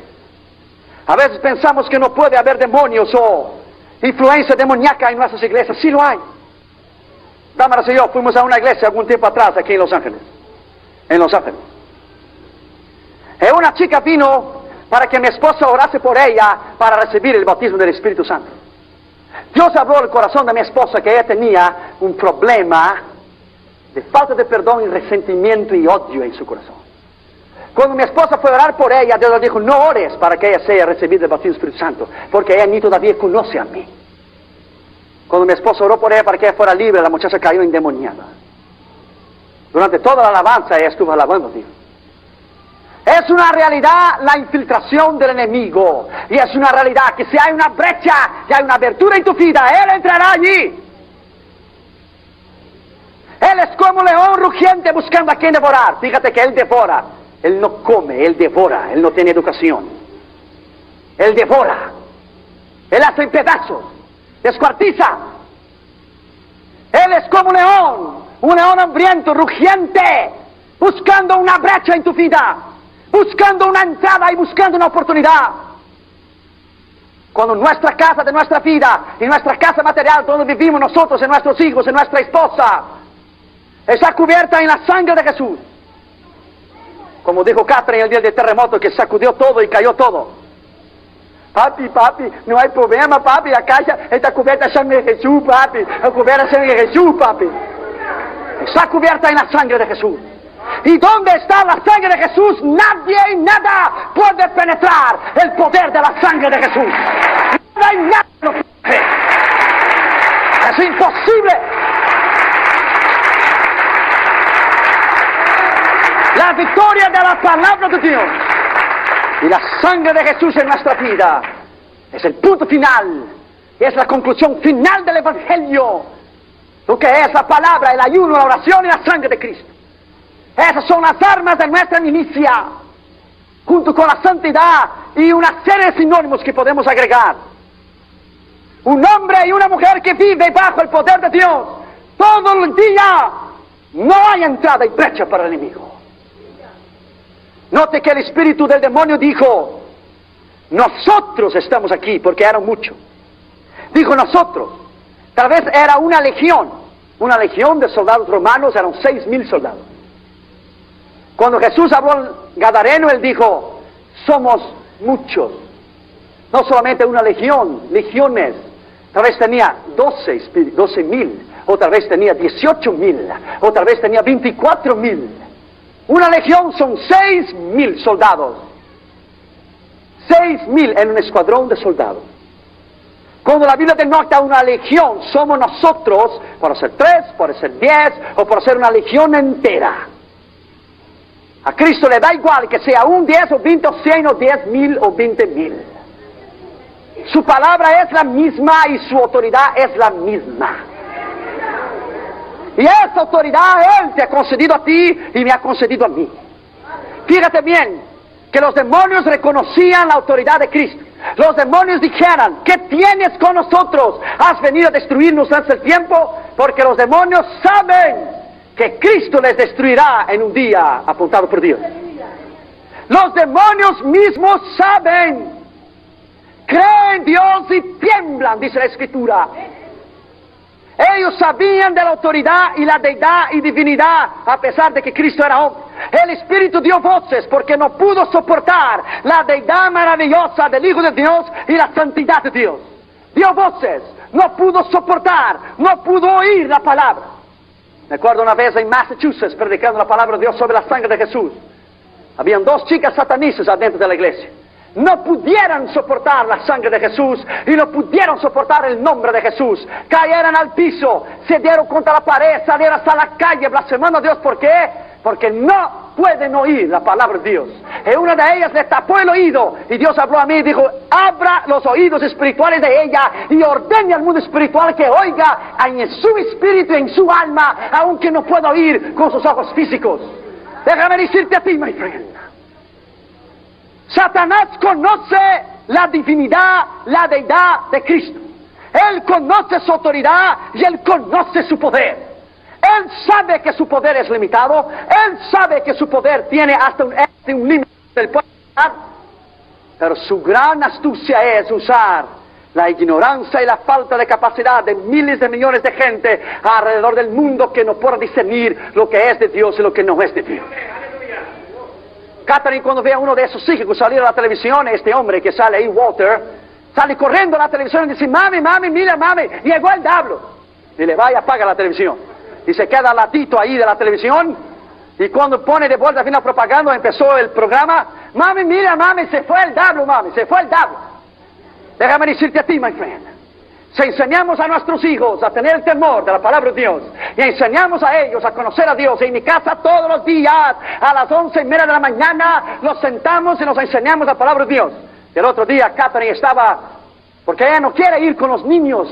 A veces pensamos que no puede haber demonios o influencia demoníaca en nuestras iglesias. Sí lo hay. Dámaras y yo fuimos a una iglesia algún tiempo atrás aquí en Los Ángeles. En Los Ángeles. Y una chica vino para que mi esposa orase por ella para recibir el bautismo del Espíritu Santo. Dios habló al corazón de mi esposa que ella tenía un problema de falta de perdón y resentimiento y odio en su corazón. Cuando mi esposa fue a orar por ella, Dios le dijo, no ores para que ella sea recibida el bautismo del Espíritu Santo, porque ella ni todavía conoce a mí. Cuando mi esposa oró por ella para que ella fuera libre, la muchacha cayó endemoniada. Durante toda la alabanza ella estuvo alabando a Dios. Es una realidad la infiltración del enemigo. Y es una realidad que si hay una brecha, si hay una abertura en tu vida, Él entrará allí. Él es como un león rugiente buscando a quien devorar. Fíjate que Él devora. Él no come, Él devora. Él no tiene educación. Él devora. Él hace en pedazos. Descuartiza. Él es como un león hambriento, rugiente, buscando una brecha en tu vida, buscando una entrada y buscando una oportunidad. Cuando nuestra casa de nuestra vida, y nuestra casa material, donde vivimos nosotros, en nuestros hijos, en nuestra esposa, está cubierta en la sangre de Jesús. Como dijo Catherine el día del terremoto, que sacudió todo y cayó todo. Papi, no hay problema, papi, la casa está cubierta en sangre de Jesús, papi, está cubierta en sangre de Jesús, papi. Está cubierta en la sangre de Jesús. ¿Y dónde está la sangre de Jesús? Nadie y nada puede penetrar el poder de la sangre de Jesús. Nada y nada lo puede. Es imposible. La victoria de la palabra de Dios y la sangre de Jesús en nuestra vida es el punto final, es la conclusión final del Evangelio. Lo que es la palabra, el ayuno, la oración y la sangre de Cristo. Esas son las armas de nuestra milicia, junto con la santidad y una serie de sinónimos que podemos agregar. Un hombre y una mujer que vive bajo el poder de Dios todo el día, no hay entrada y brecha para el enemigo. Note que el espíritu del demonio dijo, nosotros estamos aquí, porque eran muchos. Dijo nosotros, tal vez era una legión de soldados romanos, eran 6,000 soldados. Cuando Jesús habló al Gadareno, Él dijo, somos muchos. No solamente una legión, legiones. Tal vez tenía 12,000, o tal vez tenía 18,000, o tal vez tenía 24,000. Una legión son 6,000 soldados. 6,000 en un escuadrón de soldados. Cuando la Biblia denota una legión, somos nosotros, por ser 3, por ser 10, o por ser una legión entera. A Cristo le da igual que sea un 10 o 20 o 100 o 10,000 o 20,000. Su palabra es la misma y su autoridad es la misma. Y esa autoridad Él te ha concedido a ti y me ha concedido a mí. Fíjate bien, que los demonios reconocían la autoridad de Cristo. Los demonios dijeran, ¿qué tienes con nosotros? ¿Has venido a destruirnos antes del tiempo? Porque los demonios saben que Cristo les destruirá en un día apuntado por Dios. Los demonios mismos saben, creen en Dios y tiemblan, dice la Escritura. Ellos sabían de la autoridad y la deidad y divinidad, a pesar de que Cristo era hombre. El Espíritu dio voces porque no pudo soportar la deidad maravillosa del Hijo de Dios y la santidad de Dios. Dio voces, no pudo soportar, no pudo oír la palabra. Me acuerdo una vez en Massachusetts predicando la palabra de Dios sobre la sangre de Jesús. Habían 2 chicas satanistas adentro de la iglesia. No pudieran soportar la sangre de Jesús y no pudieron soportar el nombre de Jesús. Cayeron al piso, se dieron contra la pared, salieron hasta la calle blasfemando a Dios. ¿Por qué? Porque no pueden oír la palabra de Dios. Y una de ellas le tapó el oído y Dios habló a mí y dijo, abra los oídos espirituales de ella y ordene al mundo espiritual que oiga en su espíritu y en su alma, aunque no pueda oír con sus ojos físicos. Déjame decirte a ti, my friend, Satanás conoce la divinidad, la deidad de Cristo. Él conoce su autoridad y Él conoce su poder. Él sabe que su poder es limitado. Él sabe que su poder tiene hasta un límite. Él puede usar, pero su gran astucia es usar la ignorancia y la falta de capacidad de miles de millones de gente alrededor del mundo que no puede discernir lo que es de Dios y lo que no es de Dios. Catherine, cuando ve a uno de esos hijos salir a la televisión, este hombre que sale ahí, Walter, sale corriendo a la televisión y dice: mami, mira, mami, llegó el diablo. Y le va y apaga la televisión. Y se queda al latito ahí de la televisión. Y cuando pone de vuelta fin la propaganda, empezó el programa: mami, mira, mami, se fue el diablo, mami, se fue el diablo. Déjame decirte a ti, my friend. Si enseñamos a nuestros hijos a tener el temor de la palabra de Dios, y enseñamos a ellos a conocer a Dios, en mi casa todos los días, a las 11:30 de la mañana, los sentamos y nos enseñamos la palabra de Dios. Y el otro día Catherine estaba, porque ella no quiere ir con los niños,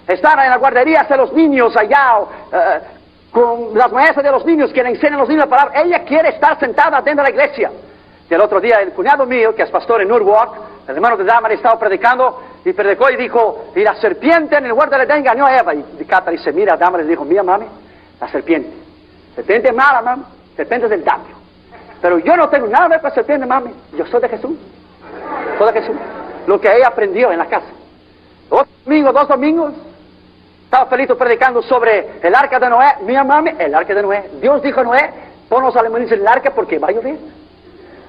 estar en la guardería de los niños allá, con las maestras de los niños que le enseñan a los niños la palabra. Ella quiere estar sentada dentro de la iglesia. Y el otro día el cuñado mío, que es pastor en Norwalk, el hermano de Damar, estaba predicando, y predicó y dijo: y la serpiente en el huerto de Edén engañó a Eva. Y Catherine se mira a Damar y dijo: mira, mami, la serpiente es mala, mami, serpiente es del diablo. Pero yo no tengo nada que ver con la serpiente, mami, yo soy de Jesús. Soy de Jesús. Lo que ella aprendió en la casa. Dos domingos, estaba feliz predicando sobre el arca de Noé. Mira, mami, el arca de Noé. Dios dijo a Noé: pon los alemanes en el arca porque va a llover.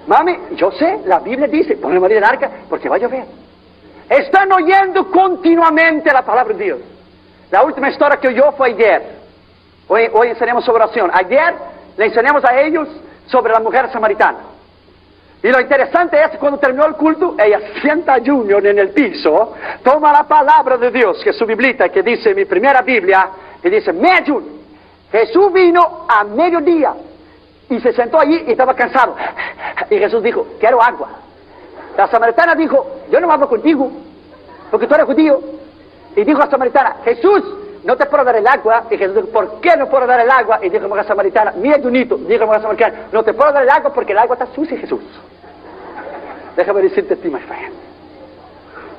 Mami, yo sé, la Biblia dice: pon el marido en el arca porque va a llover. Están oyendo continuamente la palabra de Dios. La última historia que oyó fue ayer. Hoy enseñamos sobre oración. Ayer le enseñamos a ellos sobre la mujer samaritana. Y lo interesante es que cuando terminó el culto, ella sienta a Junior en el piso, toma la palabra de Dios, que es su biblita, que dice mi primera Biblia, y dice: mira, Junior, Jesús vino a mediodía y se sentó allí y estaba cansado. Y Jesús dijo: quiero agua. La samaritana dijo: yo no hablo contigo, porque tú eres judío. Y dijo a la samaritana: Jesús, no te puedo dar el agua. Y Jesús dijo: ¿por qué no puedo dar el agua? Y dijo a la samaritana: mira, Junito, dijo a la samaritana: no te puedo dar el agua porque el agua está sucia, Jesús. Déjame decirte a ti, my friend,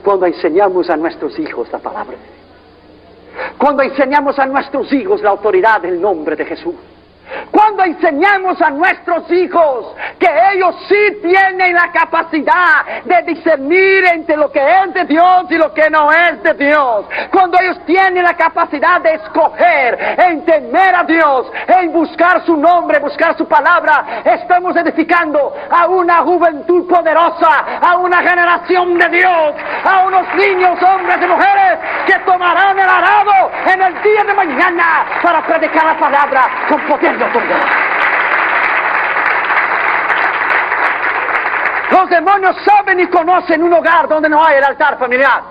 cuando enseñamos a nuestros hijos la palabra de Dios, cuando enseñamos a nuestros hijos la autoridad del nombre de Jesús, cuando enseñamos a nuestros hijos que ellos sí tienen la capacidad de discernir entre lo que es de Dios y lo que no es de Dios, cuando ellos tienen la capacidad de escoger en temer a Dios, en buscar su nombre, buscar su palabra, estamos edificando a una juventud poderosa, a una generación de Dios, a unos niños, hombres y mujeres que tomarán el arado en el día de mañana para predicar la palabra con poder. Los demonios saben y conocen un hogar donde no hay el altar familiar.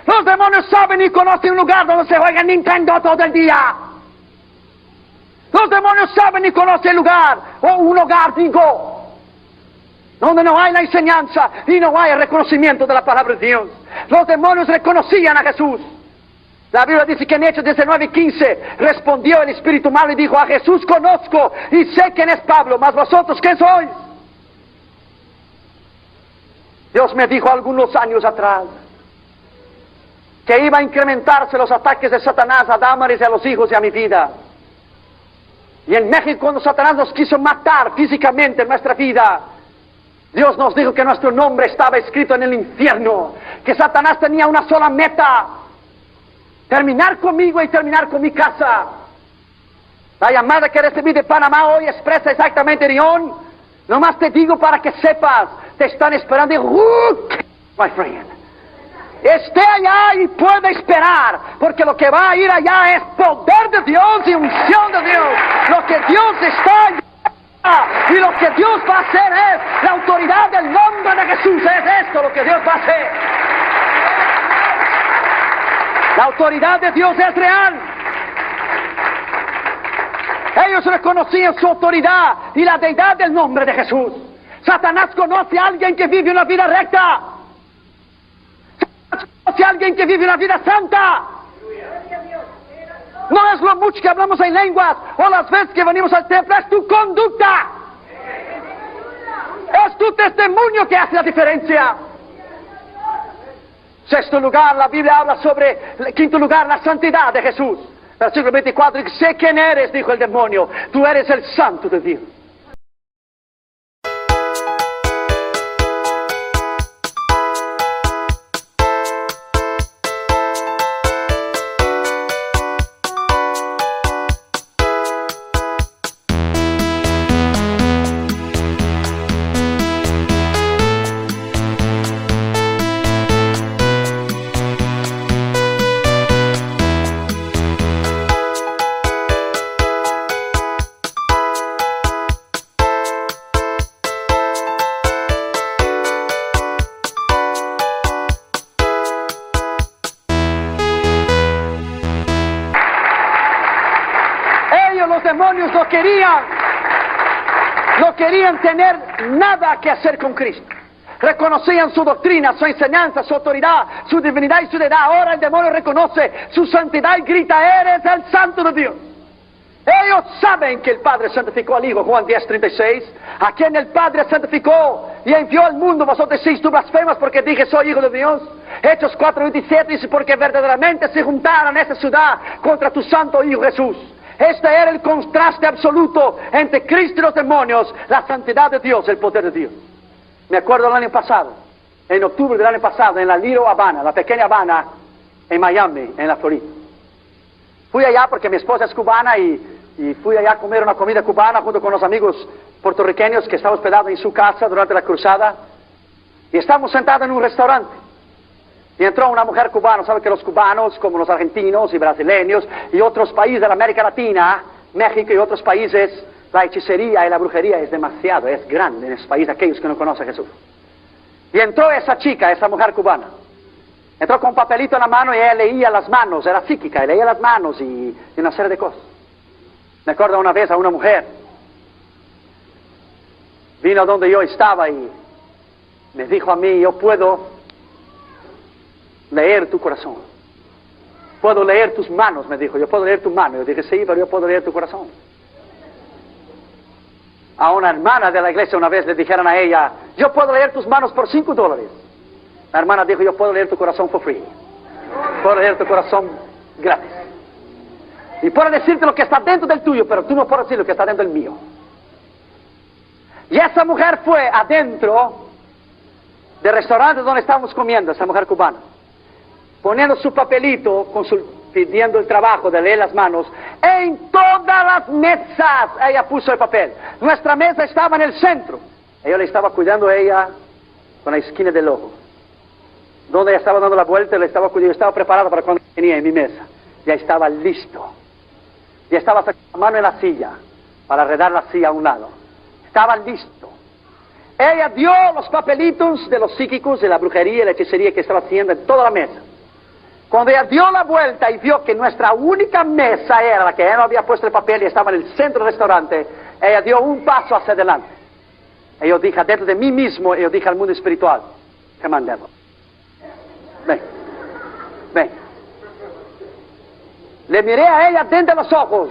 Los demonios saben y conocen un lugar donde se juega Nintendo todo el día. Los demonios saben y conocen el lugar, o un hogar, digo, donde no hay la enseñanza y no hay el reconocimiento de la palabra de Dios. Los demonios reconocían a Jesús. La Biblia dice que en Hechos 19:15 respondió el espíritu malo y dijo: a Jesús conozco y sé quién es Pablo, mas vosotros ¿quién sois? Dios me dijo algunos años atrás que iba a incrementarse los ataques de Satanás a Damaris y a los hijos y a mi vida. Y en México, cuando Satanás nos quiso matar físicamente en nuestra vida, Dios nos dijo que nuestro nombre estaba escrito en el infierno, que Satanás tenía una sola meta: terminar conmigo y terminar con mi casa. La llamada que recibí de Panamá hoy expresa exactamente, Rion. Nomás te digo para que sepas, te están esperando. My friend, esté allá y puede esperar, porque lo que va a ir allá es poder de Dios y unción de Dios. Lo que Dios está y lo que Dios va a hacer es la autoridad del nombre de Jesús. Es esto lo que Dios va a hacer. La autoridad de Dios es real. Ellos reconocían su autoridad y la deidad del nombre de Jesús. Satanás conoce a alguien que vive una vida recta. Satanás conoce a alguien que vive una vida santa. No es lo mucho que hablamos en lenguas o las veces que venimos al templo, es tu conducta. Es tu testimonio que hace la diferencia. Sexto lugar, la Biblia habla sobre, quinto lugar, la santidad de Jesús. Versículo 24, sé quién eres, dijo el demonio, tú eres el santo de Dios. no querían tener nada que hacer con Cristo. Reconocían su doctrina, su enseñanza, su autoridad, su divinidad y su deidad. Ahora el demonio reconoce su santidad y grita: eres el santo de Dios. Ellos saben que el Padre santificó al Hijo, Juan 10:36, a quien el Padre santificó y envió al mundo. Vosotros decís: tú blasfemas porque dije soy Hijo de Dios. Hechos 4:27 dice: porque verdaderamente se juntaron esta ciudad contra tu santo Hijo Jesús. Este era el contraste absoluto entre Cristo y los demonios, la santidad de Dios, el poder de Dios. Me acuerdo el año pasado, en octubre del año pasado, en la Little Havana, la pequeña Habana, en Miami, en la Florida. Fui allá porque mi esposa es cubana y fui allá a comer una comida cubana junto con los amigos puertorriqueños que estaban hospedados en su casa durante la cruzada. Y estábamos sentados en un restaurante. Y entró una mujer cubana. Sabe que los cubanos, como los argentinos y brasileños y otros países de la América Latina, México y otros países, la hechicería y la brujería es demasiado, es grande en ese país, aquellos que no conocen a Jesús. Y entró esa chica, esa mujer cubana. Entró con un papelito en la mano y ella leía las manos, era psíquica, y leía las manos y una serie de cosas. Me acuerdo una vez a una mujer, vino donde yo estaba y me dijo a mí: yo puedo leer tu corazón. Puedo leer tus manos, me dijo. Yo puedo leer tu mano. Yo dije: sí, pero yo puedo leer tu corazón. A una hermana de la iglesia una vez le dijeron a ella: yo puedo leer tus manos por $5. La hermana dijo: yo puedo leer tu corazón for free. Puedo leer tu corazón gratis. Y puedo decirte lo que está dentro del tuyo, pero tú no puedes decir lo que está dentro del mío. Y esa mujer fue adentro del restaurante donde estábamos comiendo, esa mujer cubana, poniendo su papelito, pidiendo el trabajo de leer las manos. En todas las mesas ella puso el papel. Nuestra mesa estaba en el centro. Yo le estaba cuidando a ella con la esquina del ojo. Donde ella estaba dando la vuelta, le estaba cuidando. Yo estaba preparado para cuando venía en mi mesa. Ya estaba listo. Ya estaba sacando la mano en la silla para arredar la silla a un lado. Estaba listo. Ella dio los papelitos de los psíquicos, de la brujería y la hechicería que estaba haciendo en toda la mesa. Cuando ella dio la vuelta y vio que nuestra única mesa era la que ella no había puesto el papel y estaba en el centro del restaurante, ella dio un paso hacia adelante. Y yo dije dentro de mí mismo, y yo dije al mundo espiritual: come on, devil. Ven, ven. Le miré a ella dentro de los ojos.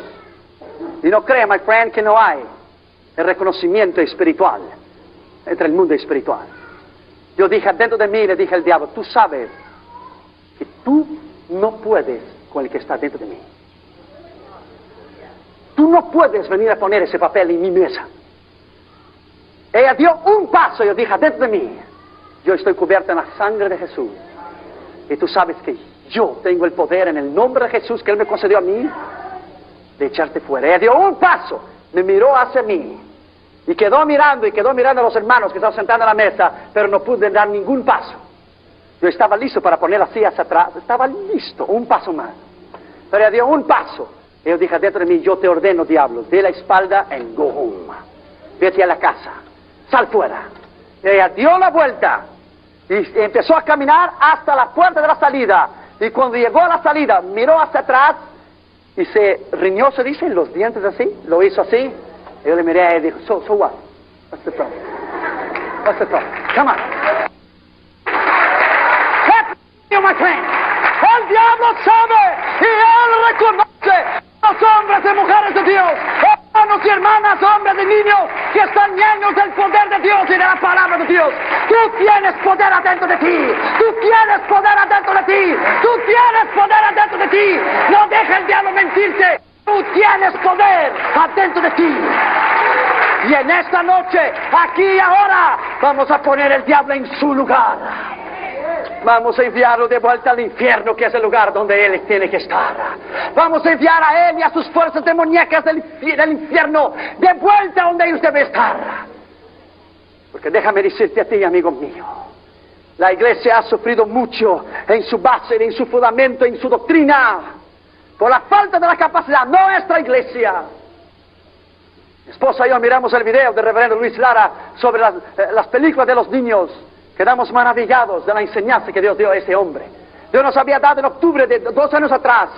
Y no crea, my friend, que no hay el reconocimiento espiritual entre el mundo espiritual. Yo dije dentro de mí, le dije al diablo: tú sabes que tú no puedes con el que está dentro de mí. Tú no puedes venir a poner ese papel en mi mesa. Ella dio un paso y yo dije dentro de mí: yo estoy cubierto en la sangre de Jesús. Y tú sabes que yo tengo el poder en el nombre de Jesús que Él me concedió a mí de echarte fuera. Ella dio un paso, me miró hacia mí y quedó mirando a los hermanos que estaban sentados en la mesa, pero no pude dar ningún paso. Yo estaba listo para poner la silla hacia atrás, estaba listo, un paso más. Pero ella dio un paso. Y yo dije dentro de mí: yo te ordeno, diablo, de la espalda and go home. Vete a la casa, sal fuera. Y ella dio la vuelta y empezó a caminar hasta la puerta de la salida. Y cuando llegó a la salida, miró hacia atrás y se riñó, se dice, los dientes así, lo hizo así. Y yo le miré a ella y dijo: so what? What's the problem? What's the problem? Come on. My friend. El diablo sabe y él reconoce los hombres y mujeres de Dios, hermanos y hermanas, hombres y niños que están llenos del poder de Dios y de la palabra de Dios. Tú tienes poder adentro de ti. Tú tienes poder adentro de ti. Tú tienes poder adentro de ti. No dejes el diablo mentirte. Tú tienes poder adentro de ti. Y en esta noche, aquí y ahora, vamos a poner el diablo en su lugar. Vamos a enviarlo de vuelta al infierno, que es el lugar donde él tiene que estar. Vamos a enviar a él y a sus fuerzas demoníacas del infierno de vuelta donde ellos deben estar. Porque déjame decirte a ti, amigo mío, la iglesia ha sufrido mucho en su base, en su fundamento, en su doctrina, por la falta de la capacidad. Nuestra iglesia. Mi esposa y yo miramos el video del reverendo Luis Lara sobre las películas de los niños. Quedamos maravillados de la enseñanza que Dios dio a ese hombre. Dios nos había dado en octubre de 2 años atrás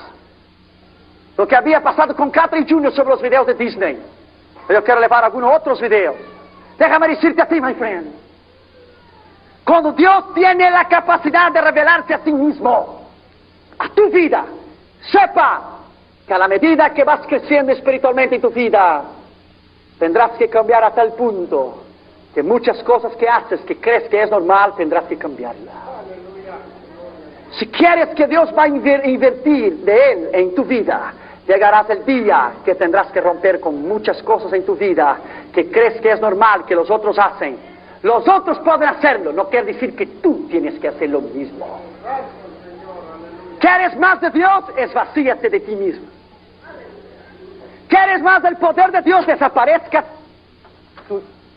lo que había pasado con Catherine Jr. sobre los videos de Disney. Yo quiero llevar algunos otros videos. Déjame decirte a ti, my friend. Cuando Dios tiene la capacidad de revelarse a ti mismo, a tu vida, sepa que a la medida que vas creciendo espiritualmente en tu vida, tendrás que cambiar a tal punto que muchas cosas que haces que crees que es normal, tendrás que cambiarlas. Si quieres que Dios va a invertir de Él en tu vida, llegarás el día que tendrás que romper con muchas cosas en tu vida que crees que es normal que los otros hacen. Los otros pueden hacerlo, no quiere decir que tú tienes que hacer lo mismo. ¿Quieres más de Dios? Esvacíate de ti mismo. ¿Quieres más del poder de Dios? Desaparezca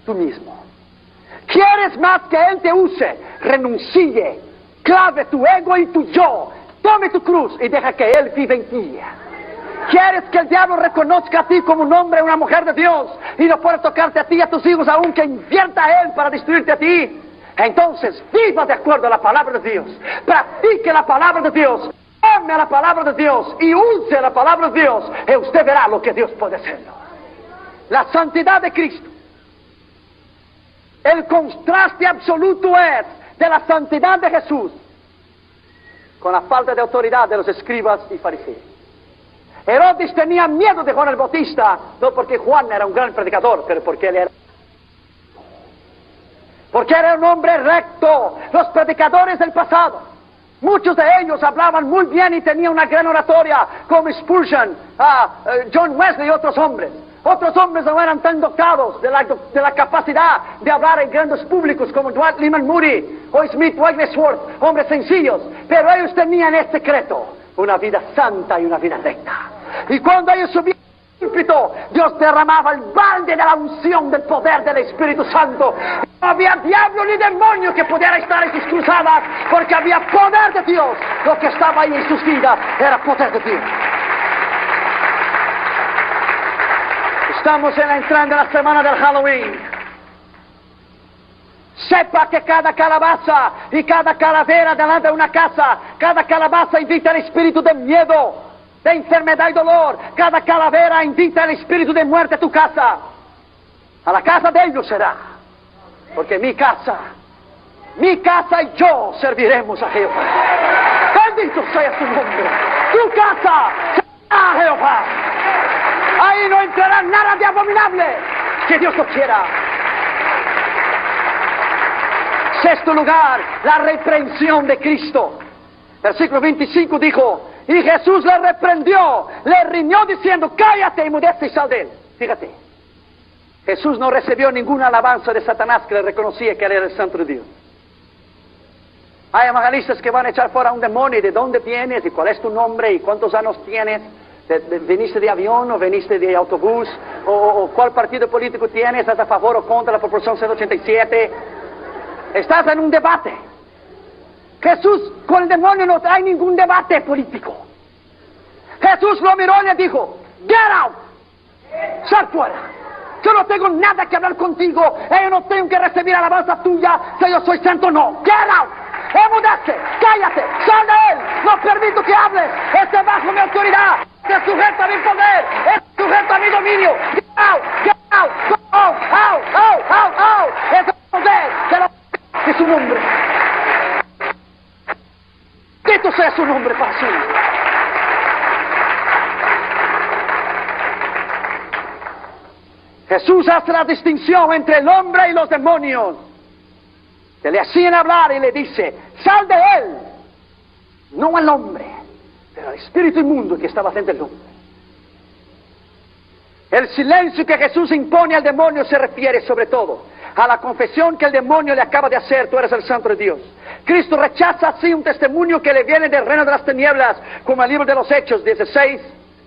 tú mismo. ¿Quieres más que Él te use? Renuncie, clave tu ego y tu yo, tome tu cruz y deja que Él viva en ti. ¿Quieres que el diablo reconozca a ti como un hombre o una mujer de Dios y no pueda tocarte a ti y a tus hijos aunque invierta a Él para destruirte a ti? Entonces viva de acuerdo a la palabra de Dios, practique la palabra de Dios, ame a la palabra de Dios y use la palabra de Dios y usted verá lo que Dios puede hacer. La santidad de Cristo. El contraste absoluto es de la santidad de Jesús con la falta de autoridad de los escribas y fariseos. Herodes tenía miedo de Juan el Bautista, no porque Juan era un gran predicador, pero porque él era un hombre recto. Los predicadores del pasado, muchos de ellos hablaban muy bien y tenían una gran oratoria, como Spurgeon, John Wesley y otros hombres. Otros hombres no eran tan dotados de la capacidad de hablar en grandes públicos como Dwight Lyman Moody o Smith Wigglesworth, hombres sencillos, pero ellos tenían este secreto: una vida santa y una vida recta. Y cuando ellos subían al púlpito, Dios derramaba el balde de la unción del poder del Espíritu Santo. No había diablo ni demonio que pudiera estar en sus cruzadas, porque había poder de Dios. Lo que estaba ahí en sus vidas era poder de Dios. Estamos entrando en la semana del Halloween. Sepa que cada calabaza y cada calavera delante de una casa, cada calabaza invita al espíritu de miedo, de enfermedad y dolor. Cada calavera invita al espíritu de muerte a tu casa. A la casa de ellos será. Porque mi casa y yo serviremos a Jehová. Bendito sea su nombre. Tu casa será a Jehová. Ahí no entrará nada de abominable, que Dios lo quiera. Sexto lugar, la reprensión de Cristo. Versículo 25 dijo: y Jesús le reprendió, le riñó diciendo: cállate, enmudece y sal de él. Fíjate, Jesús no recibió ninguna alabanza de Satanás, que le reconocía que él era el santo de Dios. Hay evangelistas que van a echar fuera a un demonio: y de dónde vienes, y cuál es tu nombre, y cuántos años tienes, veniste de avión o veniste de autobús, o cuál partido político tienes, estás a favor o contra la proporción 187. Estás en un debate. Jesús con el demonio no hay ningún debate político. Jesús lo miró y le dijo: get out, sal fuera. Yo no tengo nada que hablar contigo. Yo no tengo que recibir alabanza tuya si yo soy santo. No, get out, emudece, cállate, sal de él. No permito que hables. Esté bajo mi autoridad, esté sujeto a mi poder, esté sujeto a mi dominio. Get out, go out, out. Es el poder de su nombre. Bendito sea su nombre para siempre. Jesús hace la distinción entre el hombre y los demonios, que le hacían hablar, y le dice: sal de él. No el hombre, pero el espíritu inmundo que estaba dentro del hombre. El silencio que Jesús impone al demonio se refiere sobre todo a la confesión que el demonio le acaba de hacer: tú eres el santo de Dios. Cristo rechaza así un testimonio que le viene del reino de las tinieblas, como el libro de los Hechos 16,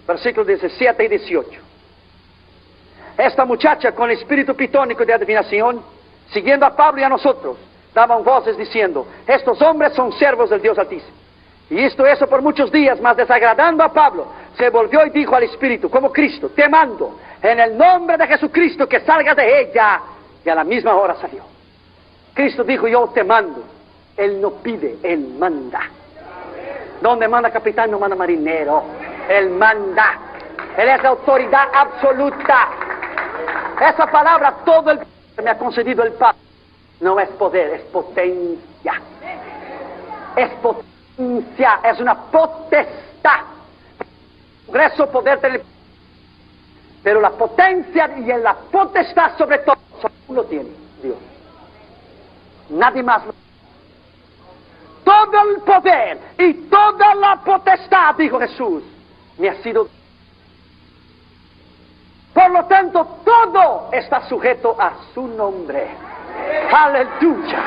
versículos 17 y 18. Esta muchacha con el espíritu pitónico de adivinación, siguiendo a Pablo y a nosotros, daban voces diciendo: estos hombres son siervos del Dios Altísimo. Y hizo eso por muchos días, mas desagradando a Pablo, se volvió y dijo al espíritu, como Cristo: te mando en el nombre de Jesucristo que salgas de ella. Y a la misma hora salió. Cristo dijo: yo te mando. Él no pide, Él manda. Donde manda capitán no manda marinero. Él manda. Él es la autoridad absoluta. Esa palabra, todo el que me ha concedido el Padre, no es poder, es potencia. Es potencia, es una potestad. Progreso, poder tener. Pero la potencia y la potestad sobre todo, solo uno tiene, Dios. Nadie más. Todo el poder y toda la potestad, dijo Jesús, me ha sido. Por lo tanto, todo está sujeto a su nombre. Aleluya.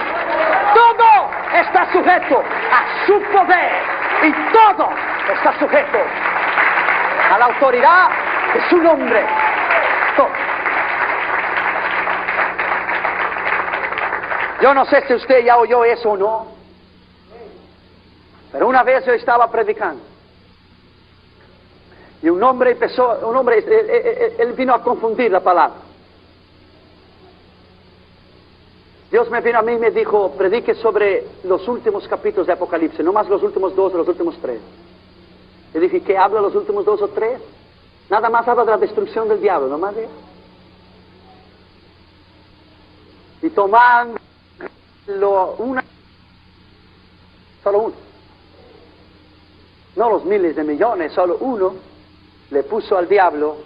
Todo está sujeto a su poder y todo está sujeto a la autoridad de su nombre. Todo. Yo no sé si usted ya oyó eso o no, pero una vez yo estaba predicando y un hombre él vino a confundir la palabra. Dios me vino a mí y me dijo, predique sobre los últimos capítulos de Apocalipsis, no más los últimos 2 o los últimos 3. Le dije, ¿qué habla los últimos 2 o 3? Nada más habla de la destrucción del diablo, no más de eso. Y tomando solo uno, no los miles de millones, solo uno, le puso al diablo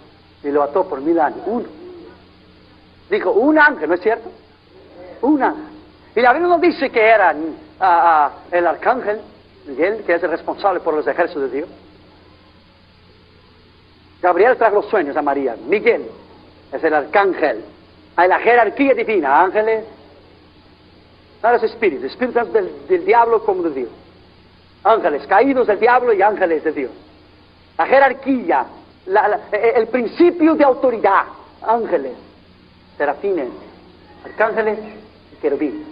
y lo ató por 1000 años. Uno. Dijo, un ángel, ¿no es cierto? Un ángel. Y la Biblia no dice que era el arcángel Miguel, que es el responsable por los ejércitos de Dios. Gabriel trajo los sueños a María. Miguel es el arcángel. Hay la jerarquía divina, ángeles, no los espíritus del diablo como de Dios. Ángeles caídos del diablo y ángeles de Dios. La jerarquía, el principio de autoridad, ángeles, serafines, arcángeles y querubines.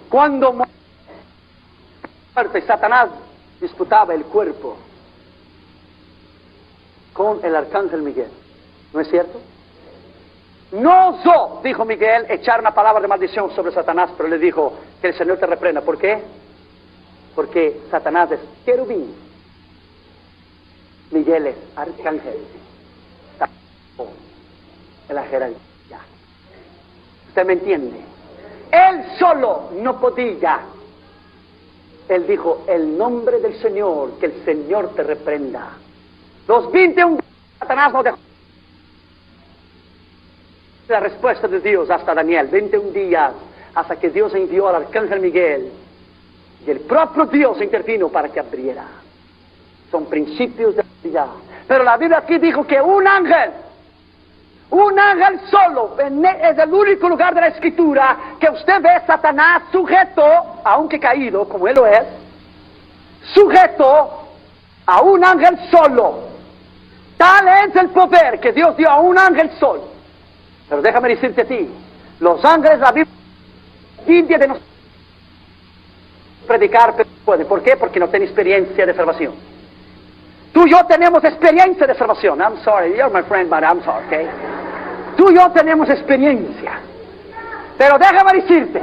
Cuando muerte, Satanás disputaba el cuerpo con el arcángel Miguel, ¿no es cierto? No osó, dijo Miguel, echar una palabra de maldición sobre Satanás, pero le dijo que el Señor te reprenda. ¿Por qué? Porque Satanás es querubín, Miguel es arcángel, en la jerarquía. ¿Usted me entiende? Él solo no podía. Él dijo, el nombre del Señor, que el Señor te reprenda. Los 21 Satanás no dejó la respuesta de Dios hasta Daniel, 21 días, hasta que Dios envió al arcángel Miguel y el propio Dios intervino para que abriera. Son principios de la vida. Pero la Biblia aquí dijo que un ángel solo, es el único lugar de la Escritura que usted ve a Satanás sujeto, aunque caído, como él lo es, sujeto a un ángel solo. Tal es el poder que Dios dio a un ángel solo. Pero déjame decirte a ti, los ángeles, la Biblia impide de nosotros predicar, pero puede. ¿Por qué? Porque no tienen experiencia de salvación. Tú y yo tenemos experiencia de salvación. I'm sorry, you're my friend, but I'm sorry, okay? Tú y yo tenemos experiencia. Pero déjame decirte,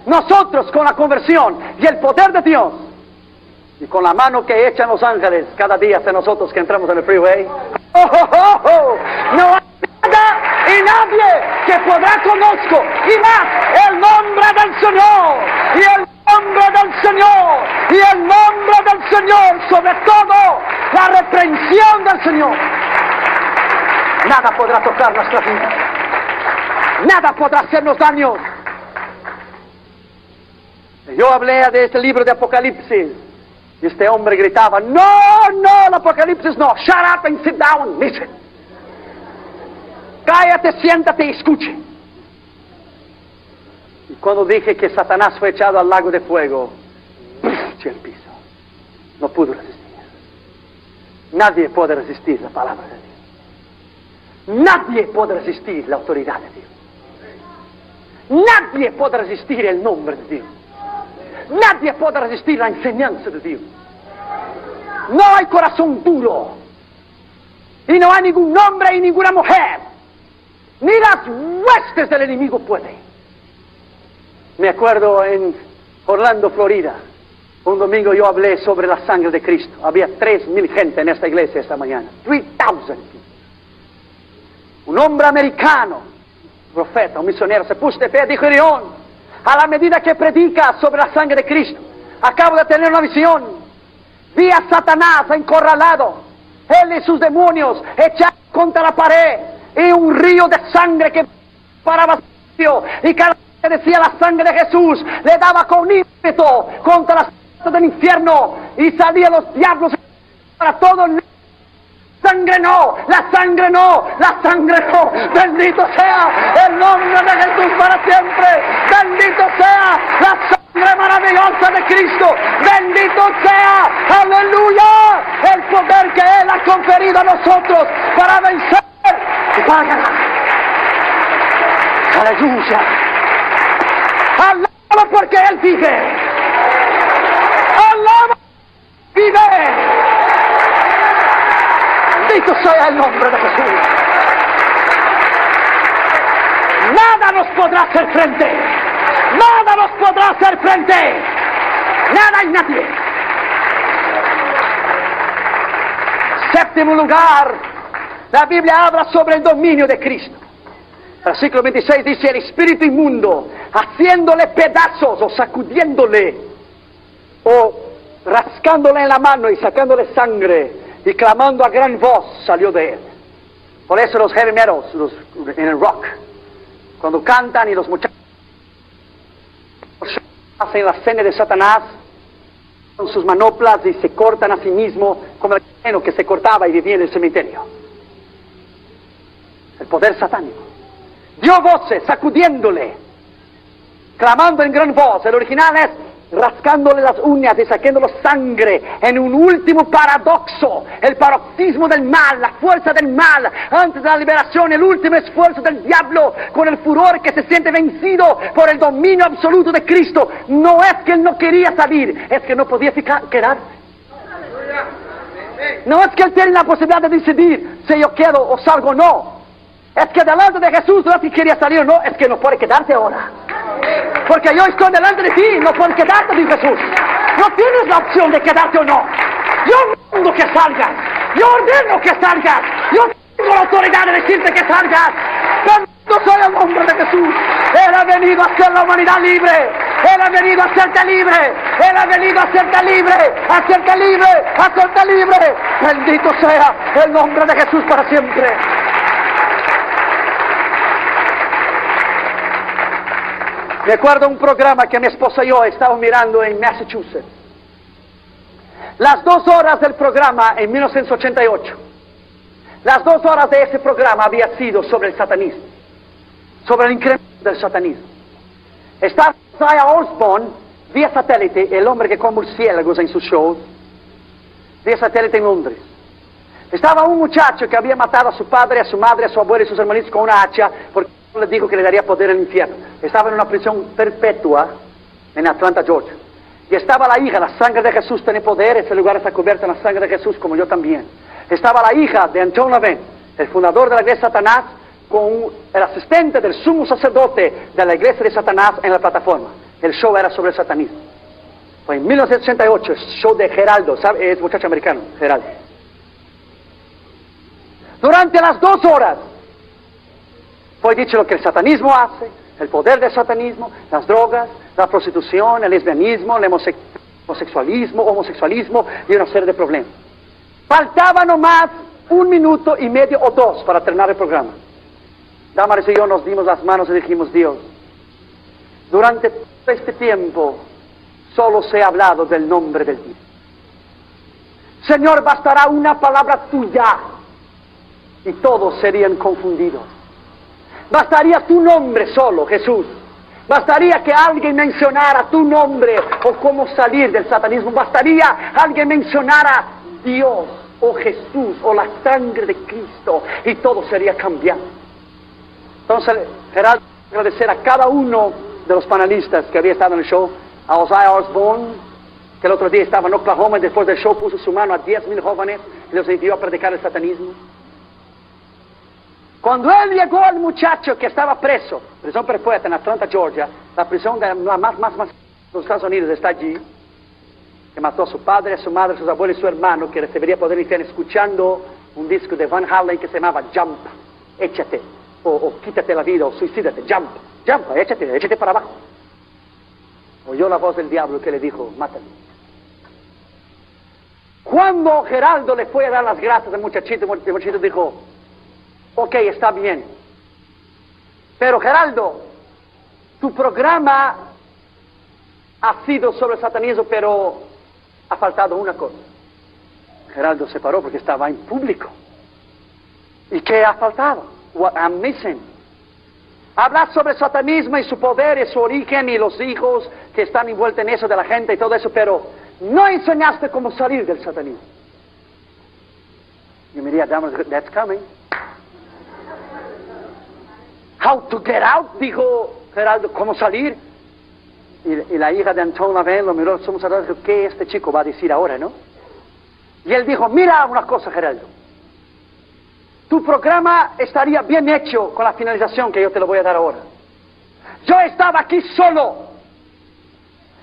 nosotros con la conversión y el poder de Dios, y con la mano que echan los ángeles cada día hacia nosotros que entramos en el freeway, no hay nada y nadie que podrá conozco, y más el nombre del Señor, y el nombre del Señor, y el nombre del Señor, sobre todo la reprensión del Señor. Nada podrá tocar nuestra vida, nada podrá hacernos daño. Yo hablé de este libro de Apocalipsis y este hombre gritaba, no, el Apocalipsis no, shut up and sit down, listen. Cállate, siéntate y escuche. Y cuando dije que Satanás fue echado al lago de fuego, echó el piso. No pudo resistir. Nadie puede resistir la palabra de Dios. Nadie puede resistir la autoridad de Dios. Nadie puede resistir el nombre de Dios. Nadie puede resistir la enseñanza de Dios. No hay corazón duro. Y no hay ningún hombre y ninguna mujer. Ni las huestes del enemigo pueden. Me acuerdo en Orlando, Florida, un domingo yo hablé sobre la sangre de Cristo. Había 3,000 gente en esta iglesia esta mañana. 3,000. un hombre americano, un profeta, un misionero, se puso de pie y dijo: Irión, a la medida que predica sobre la sangre de Cristo, acabo de tener una visión. Vi a Satanás encorralado, él y sus demonios echados contra la pared, y un río de sangre que paraba y cada vez que decía la sangre de Jesús, le daba con ímpetu contra las puertas del infierno, y salían los diablos para todo. Sangre no, la sangre no, la sangre no. Bendito sea el nombre de Jesús para siempre. Bendito sea la sangre maravillosa de Cristo. Bendito sea, aleluya, el poder que Él ha conferido a nosotros para vencer y para ganar. Aleluya. Alaba porque Él vive. Alaba, vive. Bendito sea el nombre de Jesús. Nada nos podrá hacer frente. Nada nos podrá hacer frente. Nada y nadie. Séptimo lugar, la Biblia habla sobre el dominio de Cristo. Versículo 26 dice: el espíritu inmundo, haciéndole pedazos o sacudiéndole o rascándole en la mano y sacándole sangre y clamando a gran voz, salió de él. Por eso los heavy metals, en el rock, cuando cantan y los muchachos hacen la cena de Satanás con sus manoplas y se cortan a sí mismos como el cristiano que se cortaba y vivía en el cementerio. El poder satánico. Dio voces, sacudiéndole, clamando en gran voz. El original es rascándole las uñas y sacándole sangre en un último paradoxo, el paroxismo del mal, la fuerza del mal antes de la liberación, el último esfuerzo del diablo con el furor que se siente vencido por el dominio absoluto de Cristo. No es que él no quería salir, es que no podía quedarse. No es que él tiene la posibilidad de decidir si yo quedo o salgo o no. Es que delante de Jesús no es que quería salir o no, es que no puede quedarse ahora. Porque yo estoy delante de ti, no puedes quedarte, dice Jesús. No tienes la opción de quedarte o no. Yo mando que salgas, yo ordeno que salgas, yo tengo la autoridad de decirte que salgas. Bendito sea el nombre de Jesús. Él ha venido a hacer la humanidad libre. Él ha venido a hacerte libre. Él ha venido a hacerte libre, a hacerte libre, a hacerte libre. Bendito sea el nombre de Jesús para siempre. Me acuerdo un programa que mi esposa y yo estábamos mirando en Massachusetts. Las 2 horas del programa en 1988. Las 2 horas de ese programa había sido sobre el satanismo. Sobre el incremento del satanismo. Estaba Isaiah Osborne vía satélite, el hombre que come murciélagos en sus shows, vía satélite en Londres. Estaba un muchacho que había matado a su padre, a su madre, a su abuelo y a sus hermanitos con una hacha porque le dijo que le daría poder al infierno. Estaba en una prisión perpetua en Atlanta, Georgia. Y estaba la hija, la sangre de Jesús tiene poder, ese lugar está cubierto en la sangre de Jesús, como yo también. Estaba la hija de Anton LaVey, el fundador de la iglesia de Satanás, con el asistente del sumo sacerdote de la iglesia de Satanás en la plataforma. El show era sobre el satanismo. Fue en 1988, el show de Geraldo, ¿sabe? Es muchacho americano, Geraldo. Durante las 2 horas, fue dicho lo que el satanismo hace, el poder del satanismo, las drogas, la prostitución, el lesbianismo, el homosexualismo y una serie de problemas. Faltaba nomás 1 minuto y medio o 2 para terminar el programa. Damaris y yo nos dimos las manos y dijimos: Dios, durante todo este tiempo solo se ha hablado del nombre del Dios. Señor, bastará una palabra tuya y todos serían confundidos. Bastaría tu nombre solo, Jesús. Bastaría que alguien mencionara tu nombre o cómo salir del satanismo. Bastaría alguien mencionara Dios o Jesús o la sangre de Cristo y todo sería cambiado. Entonces, Gerardo, agradecer a cada uno de los panelistas que había estado en el show, a Isaiah Osborne, que el otro día estaba en Oklahoma y después del show puso su mano a 10,000 jóvenes y los envió a predicar el satanismo. Cuando él llegó al muchacho que estaba preso, prisión perpetua en Atlanta, Georgia, la prisión de la más de los Estados Unidos está allí, que mató a su padre, a su madre, a sus abuelos y su hermano, que recibiría poder infierno escuchando un disco de Van Halen que se llamaba Jump. échate, o quítate la vida, o suicídate, jump, échate para abajo. Oyó la voz del diablo que le dijo, mátame. Cuando Geraldo le fue a dar las gracias al muchachito, el muchachito dijo, ok, está bien, pero Geraldo, tu programa ha sido sobre el satanismo, pero ha faltado una cosa. Geraldo se paró porque estaba en público. ¿Y qué ha faltado? What I'm missing. Hablar sobre el satanismo y su poder y su origen y los hijos que están envueltos en eso de la gente y todo eso, pero no enseñaste cómo salir del satanismo. Y me diría, that's coming. How to get out, dijo Geraldo, ¿cómo salir? Y la hija de Anton Lavén lo miró, somos y dijo, ¿qué este chico va a decir ahora, no? Y él dijo, mira una cosa, Geraldo. Tu programa estaría bien hecho con la finalización que yo te lo voy a dar ahora. Yo estaba aquí solo.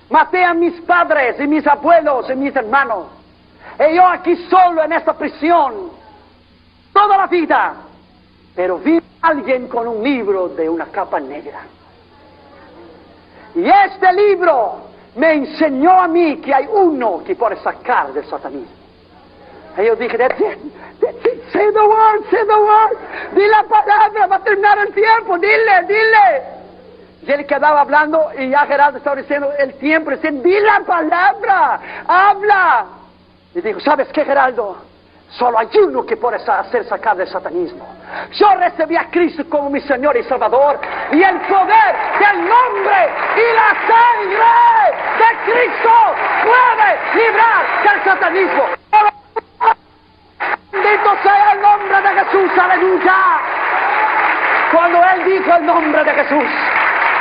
Maté a mis padres y mis abuelos y mis hermanos. Y yo aquí solo en esta prisión. Toda la vida. Pero vi a alguien con un libro de una capa negra. Y este libro me enseñó a mí que hay uno que puede sacar del satanismo. Y yo dije, that's it, say the word, di la palabra, va a terminar el tiempo, dile. Y él quedaba hablando y ya Geraldo estaba diciendo el tiempo, diciendo, di la palabra, habla. Y dijo, ¿sabes qué, Geraldo? Solo hay uno que puede hacer sacar del satanismo. Yo recibí a Cristo como mi Señor y Salvador, y el poder del nombre y la sangre de Cristo puede librar del satanismo. Bendito sea el nombre de Jesús, aleluya. Cuando él dijo el nombre de Jesús,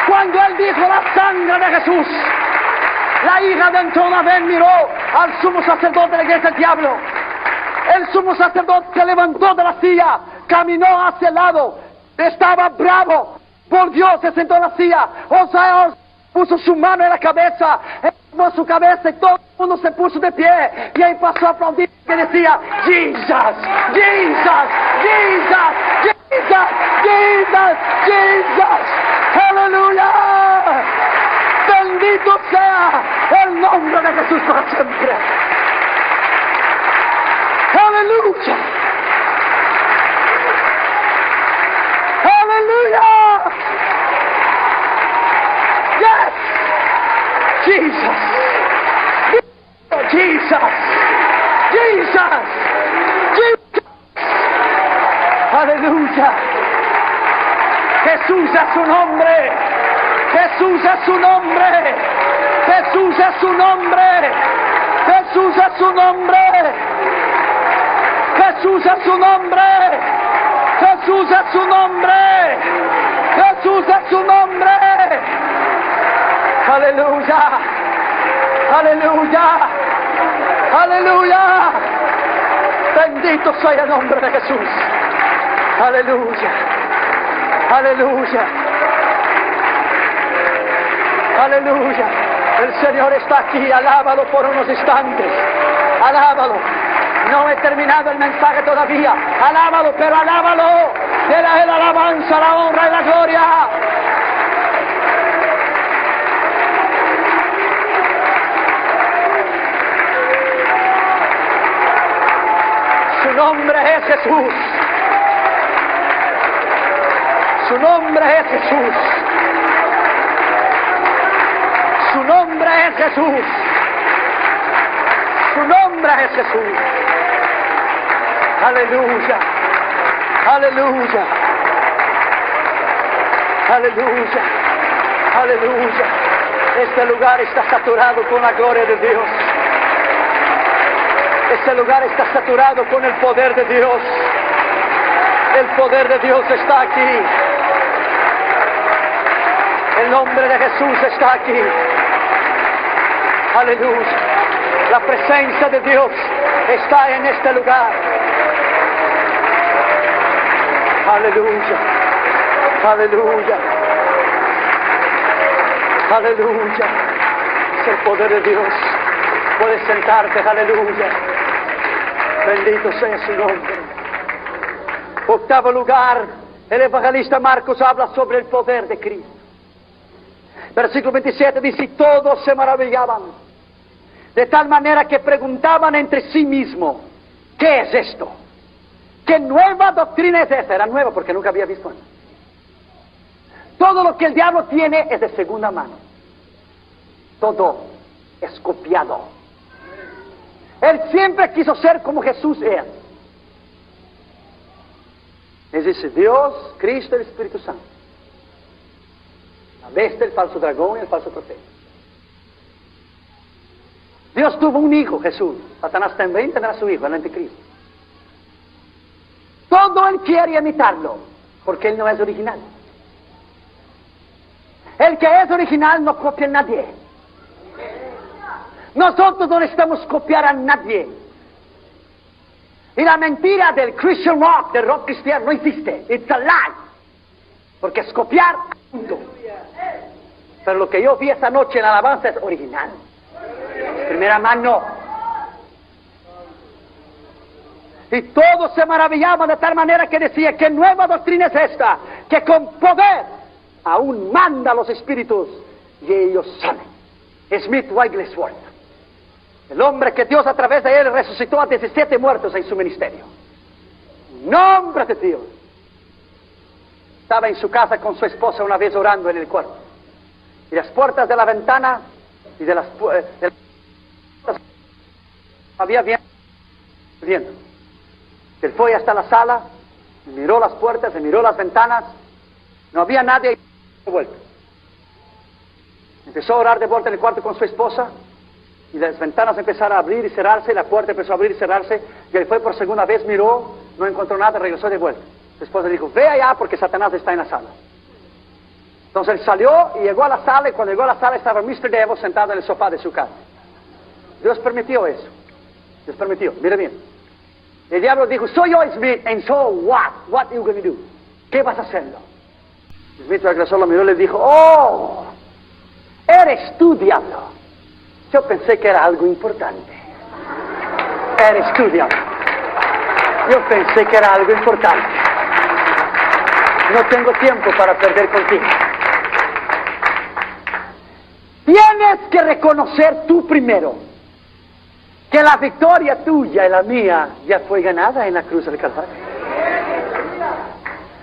cuando él dijo la sangre de Jesús, la hija de Anton Lavén miró al sumo sacerdote de la iglesia del diablo. El sumo sacerdote se levantó de la silla, caminó hacia el lado, estaba bravo, por Dios, se sentó en la silla, puso su mano en la cabeza, puso su cabeza y todo el mundo se puso de pie, y ahí pasó a aplaudir que decía, Jesus, Jesus, Jesus, Jesus, Jesus, Jesus, aleluya, bendito sea el nombre de Jesús para siempre. Hallelujah! Hallelujah! Yes! Jesus! Jesus! Jesus! Jesus! Hallelujah! Jesús es su nombre! Jesús es su nombre! Jesús es su nombre! Jesús es su nombre! Jesús es su nombre, Jesús es su nombre, Jesús es su nombre, aleluya, aleluya, aleluya, bendito sea el nombre de Jesús, aleluya, aleluya, aleluya, el Señor está aquí, alábalo por unos instantes, alábalo. No he terminado el mensaje todavía. Alábalo, pero alábalo. Dele la alabanza, la honra y la gloria. Su nombre es Jesús. Su nombre es Jesús. Su nombre es Jesús. Su nombre es Jesús. Aleluya, aleluya, aleluya, aleluya. Este lugar está saturado con la gloria de Dios. Este lugar está saturado con el poder de Dios. El poder de Dios está aquí. El nombre de Jesús está aquí. Aleluya. La presencia de Dios está en este lugar. Aleluya, aleluya, aleluya. Es el poder de Dios. Puedes sentarte, aleluya. Bendito sea su nombre. Octavo lugar, El evangelista Marcos habla sobre el poder de Cristo. Versículo 27 dice, y todos se maravillaban, de tal manera que preguntaban entre sí mismos, ¿qué es esto? ¿Qué nueva doctrina es esta? Era nueva porque nunca había visto antes. Todo lo que el diablo tiene es de segunda mano. Todo es copiado. Él siempre quiso ser como Jesús es. Es decir, Dios, Cristo y el Espíritu Santo. La bestia, el falso dragón y el falso profeta. Dios tuvo un hijo, Jesús. Satanás también tendrá su hijo, el anticristo. Todo él quiere imitarlo, porque él no es original. El que es original no copia a nadie. Nosotros no necesitamos copiar a nadie. Y la mentira del Christian rock, del rock cristiano, no existe. It's a lie. Porque es copiar, punto. Pero lo que yo vi esta noche en la alabanza es original. Primera mano. Y todos se maravillaban de tal manera que decía, ¿qué nueva doctrina es esta? Que con poder aún manda a los espíritus y ellos salen. Smith Wigglesworth, el hombre que Dios a través de él resucitó a 17 muertos en su ministerio. ¡Nombre de Dios! Estaba en su casa con su esposa una vez orando en el cuarto. Y las puertas de la ventana y de las puertas había viento. Él fue hasta la sala, miró las puertas, miró las ventanas, no había nadie de vuelta. Empezó a orar de vuelta en el cuarto con su esposa, y las ventanas empezaron a abrir y cerrarse, la puerta empezó a abrir y cerrarse, y él fue por segunda vez, miró, no encontró nada, regresó de vuelta. Su esposa le dijo, ve allá porque Satanás está en la sala. Entonces él salió y llegó a la sala, y cuando llegó a la sala estaba Mr. Devil sentado en el sofá de su casa. Dios permitió eso. Dios permitió, mire bien. El diablo dijo, soy yo Smith, and so what? What are you going to do? ¿Qué vas a hacerlo? Smith regresó, lo miró y le dijo, oh, eres tú, diablo. Yo pensé que era algo importante. Eres tú, diablo. Yo pensé que era algo importante. No tengo tiempo para perder contigo. Tienes que reconocer tú primero que la victoria tuya y la mía ya fue ganada en la cruz del Calvario.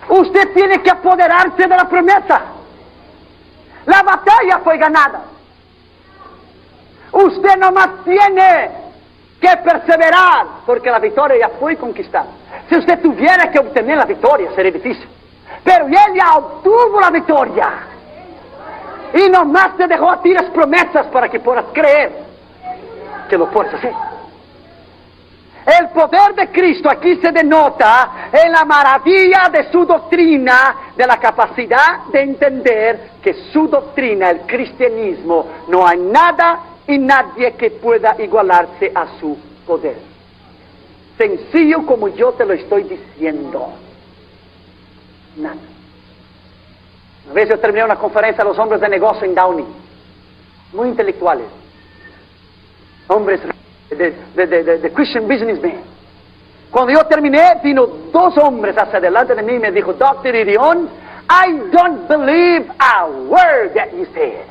Usted tiene que apoderarse de la promesa. La batalla fue ganada. Usted nomás tiene que perseverar, porque la victoria ya fue conquistada. Si usted tuviera que obtener la victoria, sería difícil. Pero él ya obtuvo la victoria. Y nomás te dejó a ti las promesas para que puedas creer que lo puedes hacer. El poder de Cristo aquí se denota en la maravilla de su doctrina, de la capacidad de entender que su doctrina, el cristianismo, no hay nada y nadie que pueda igualarse a su poder. Sencillo como yo te lo estoy diciendo. Nada. Una vez yo terminé una conferencia a los hombres de negocio en Downey, muy intelectuales, hombres de Christian businessmen. Cuando yo terminé, vino dos hombres hacia delante de mí y me dijo, Dr. Irion, I don't believe a word that you said.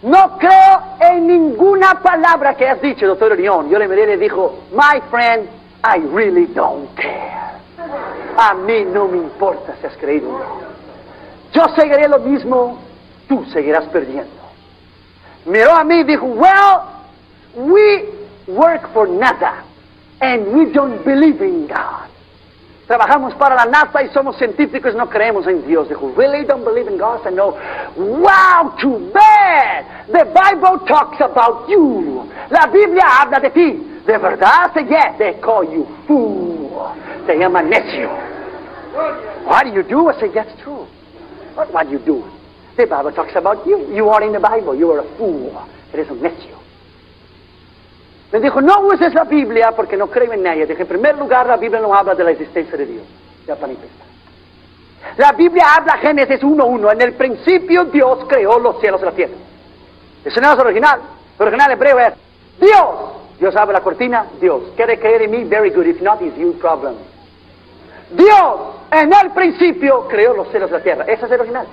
No creo en ninguna palabra que has dicho, Dr. Irion. Yo le miré y le dijo, my friend, I really don't care. A mí no me importa si has creído o no. Yo seguiré lo mismo, tú seguirás perdiendo. Miró a mí y dijo, well, we work for nada, and we don't believe in God. Trabajamos para la NASA y somos científicos, no creemos en Dios. Dijo, really don't believe in God? I said, no. Wow, too bad. The Bible talks about you. La Biblia habla de ti. ¿De verdad? I said, yes, they call you fool. Se llama necio. What do you do? I said, that's true. What do you do? The Bible talks about you. You are in the Bible. You are a fool. Eres un necio. Me dijo, no uses la Biblia porque no creo en ella. Dije, en primer lugar, la Biblia no habla de la existencia de Dios. Ya para empezar. La Biblia habla, Génesis 1:1. En el principio Dios creó los cielos y la tierra. Ese no es original. El original hebreo es Dios. Dios abre la cortina, Dios. ¿Quiere creer en mí? Very good. If not, it's your problem. Dios en el principio creó los cielos y la tierra. Ese es el original.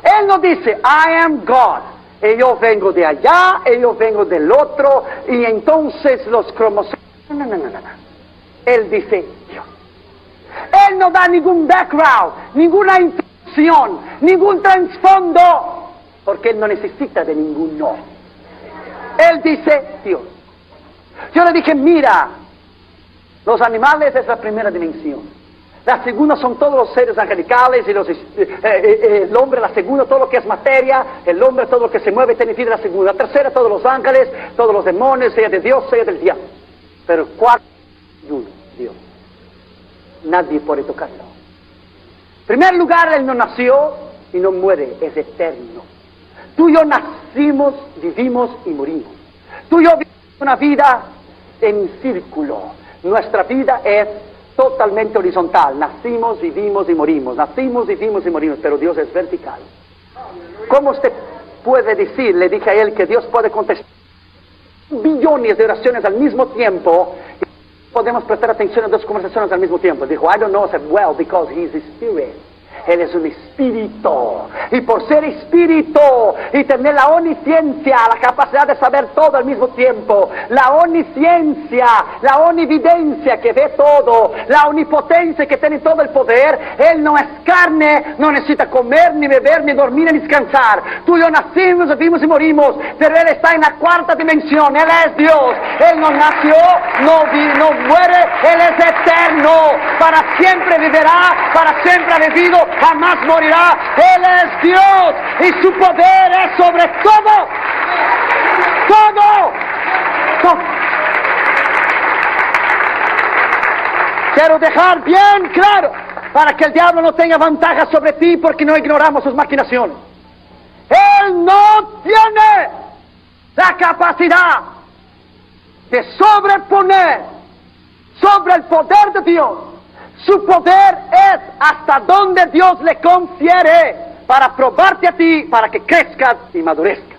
Él no dice, I am God, y yo vengo de allá, y yo vengo del otro, y entonces los cromosomas... No. Él dice Dios. Él no da ningún background, ninguna introducción, ningún trasfondo, porque Él no necesita de ninguno. Él dice Dios. Yo le dije, mira, los animales es la primera dimensión. La segunda son todos los seres angelicales y el hombre, la segunda, todo lo que es materia, el hombre, todo lo que se mueve, tiene vida, la segunda. La tercera, todos los ángeles, todos los demonios, sea de Dios, sea del diablo. Pero el cuarto, Dios. Nadie puede tocarlo. En primer lugar, Él no nació y no muere, es eterno. Tú y yo nacimos, vivimos y morimos. Tú y yo vivimos una vida en círculo. Nuestra vida es totalmente horizontal. Nacimos, vivimos y morimos. Nacimos, vivimos y morimos. Pero Dios es vertical. ¿Cómo usted puede decir, le dije a él, que Dios puede contestar billones de oraciones al mismo tiempo? Podemos prestar atención a dos conversaciones al mismo tiempo. Dijo, I don't know. I said, well, because he is a spirit. Él es un espíritu, y por ser espíritu y tener la omnisciencia, la capacidad de saber todo al mismo tiempo, la omnisciencia, la omnividencia que ve todo, la omnipotencia que tiene todo el poder, Él no es carne, no necesita comer, ni beber, ni dormir, ni descansar. Tú y yo nacimos, vivimos y morimos, pero Él está en la cuarta dimensión. Él es Dios. Él no nació, no muere, Él es eterno, para siempre vivirá, para siempre ha vivido, jamás morirá. Él es Dios y su poder es sobre todo. Todo. Quiero dejar bien claro para que el diablo no tenga ventaja sobre ti, porque no ignoramos sus maquinaciones. Él no tiene la capacidad de sobreponer sobre el poder de Dios. Su poder es hasta donde Dios le confiere para probarte a ti, para que crezcas y madurezcas.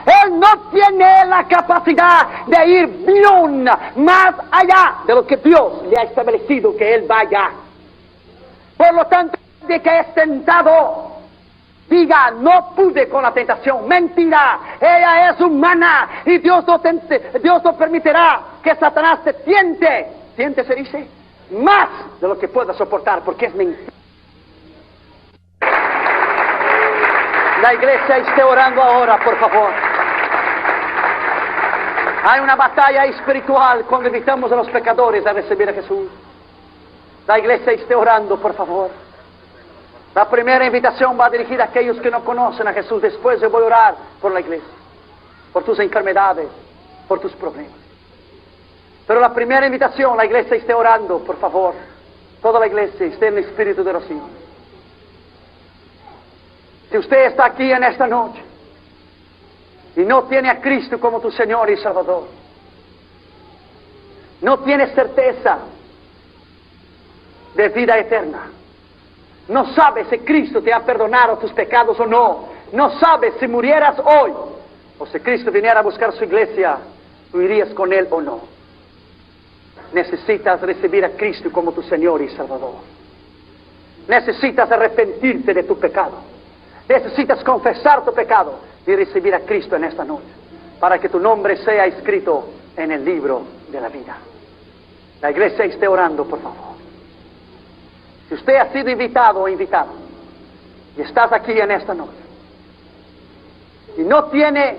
Él no tiene la capacidad de ir bien más allá de lo que Dios le ha establecido que Él vaya. Por lo tanto, de que es tentado, diga, no pude con la tentación. Mentira, ella es humana y Dios no permitirá que Satanás te tiente. ¿Tiente se dice? Más de lo que pueda soportar, porque es mentira. La iglesia esté orando ahora, por favor. Hay una batalla espiritual cuando invitamos a los pecadores a recibir a Jesús. La iglesia esté orando, por favor. La primera invitación va dirigida a aquellos que no conocen a Jesús. Después yo voy a orar por la iglesia, por tus enfermedades, por tus problemas. Pero la primera invitación, la iglesia esté orando, por favor. Toda la iglesia esté en el espíritu de oración. Si usted está aquí en esta noche y no tiene a Cristo como tu Señor y Salvador, no tiene certeza de vida eterna, no sabes si Cristo te ha perdonado tus pecados o no, no sabes si murieras hoy o si Cristo viniera a buscar su iglesia, tú irías con Él o no. Necesitas recibir a Cristo como tu Señor y Salvador. Necesitas arrepentirte de tu pecado. Necesitas confesar tu pecado y recibir a Cristo en esta noche, para que tu nombre sea escrito en el libro de la vida. La iglesia esté orando, por favor. Si usted ha sido invitado o invitada y estás aquí en esta noche y no tiene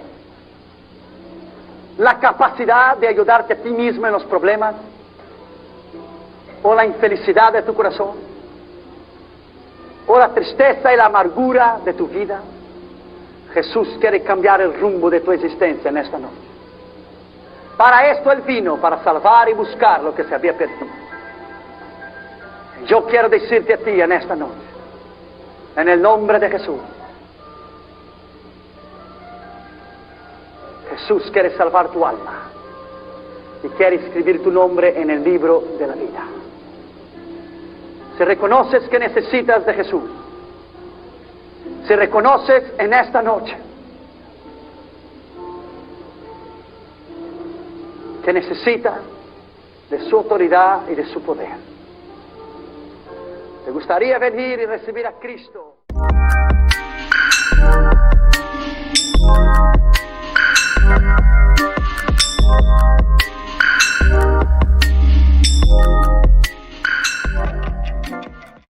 la capacidad de ayudarte a ti mismo en los problemas o la infelicidad de tu corazón o la tristeza y la amargura de tu vida, Jesús quiere cambiar el rumbo de tu existencia en esta noche. Para esto Él vino, para salvar y buscar lo que se había perdido. Yo quiero decirte a ti en esta noche, en el nombre de Jesús, Jesús quiere salvar tu alma y quiere escribir tu nombre en el libro de la vida. Si reconoces que necesitas de Jesús, si reconoces en esta noche que necesitas de su autoridad y de su poder, ¿Te gustaría venir y recibir a Cristo?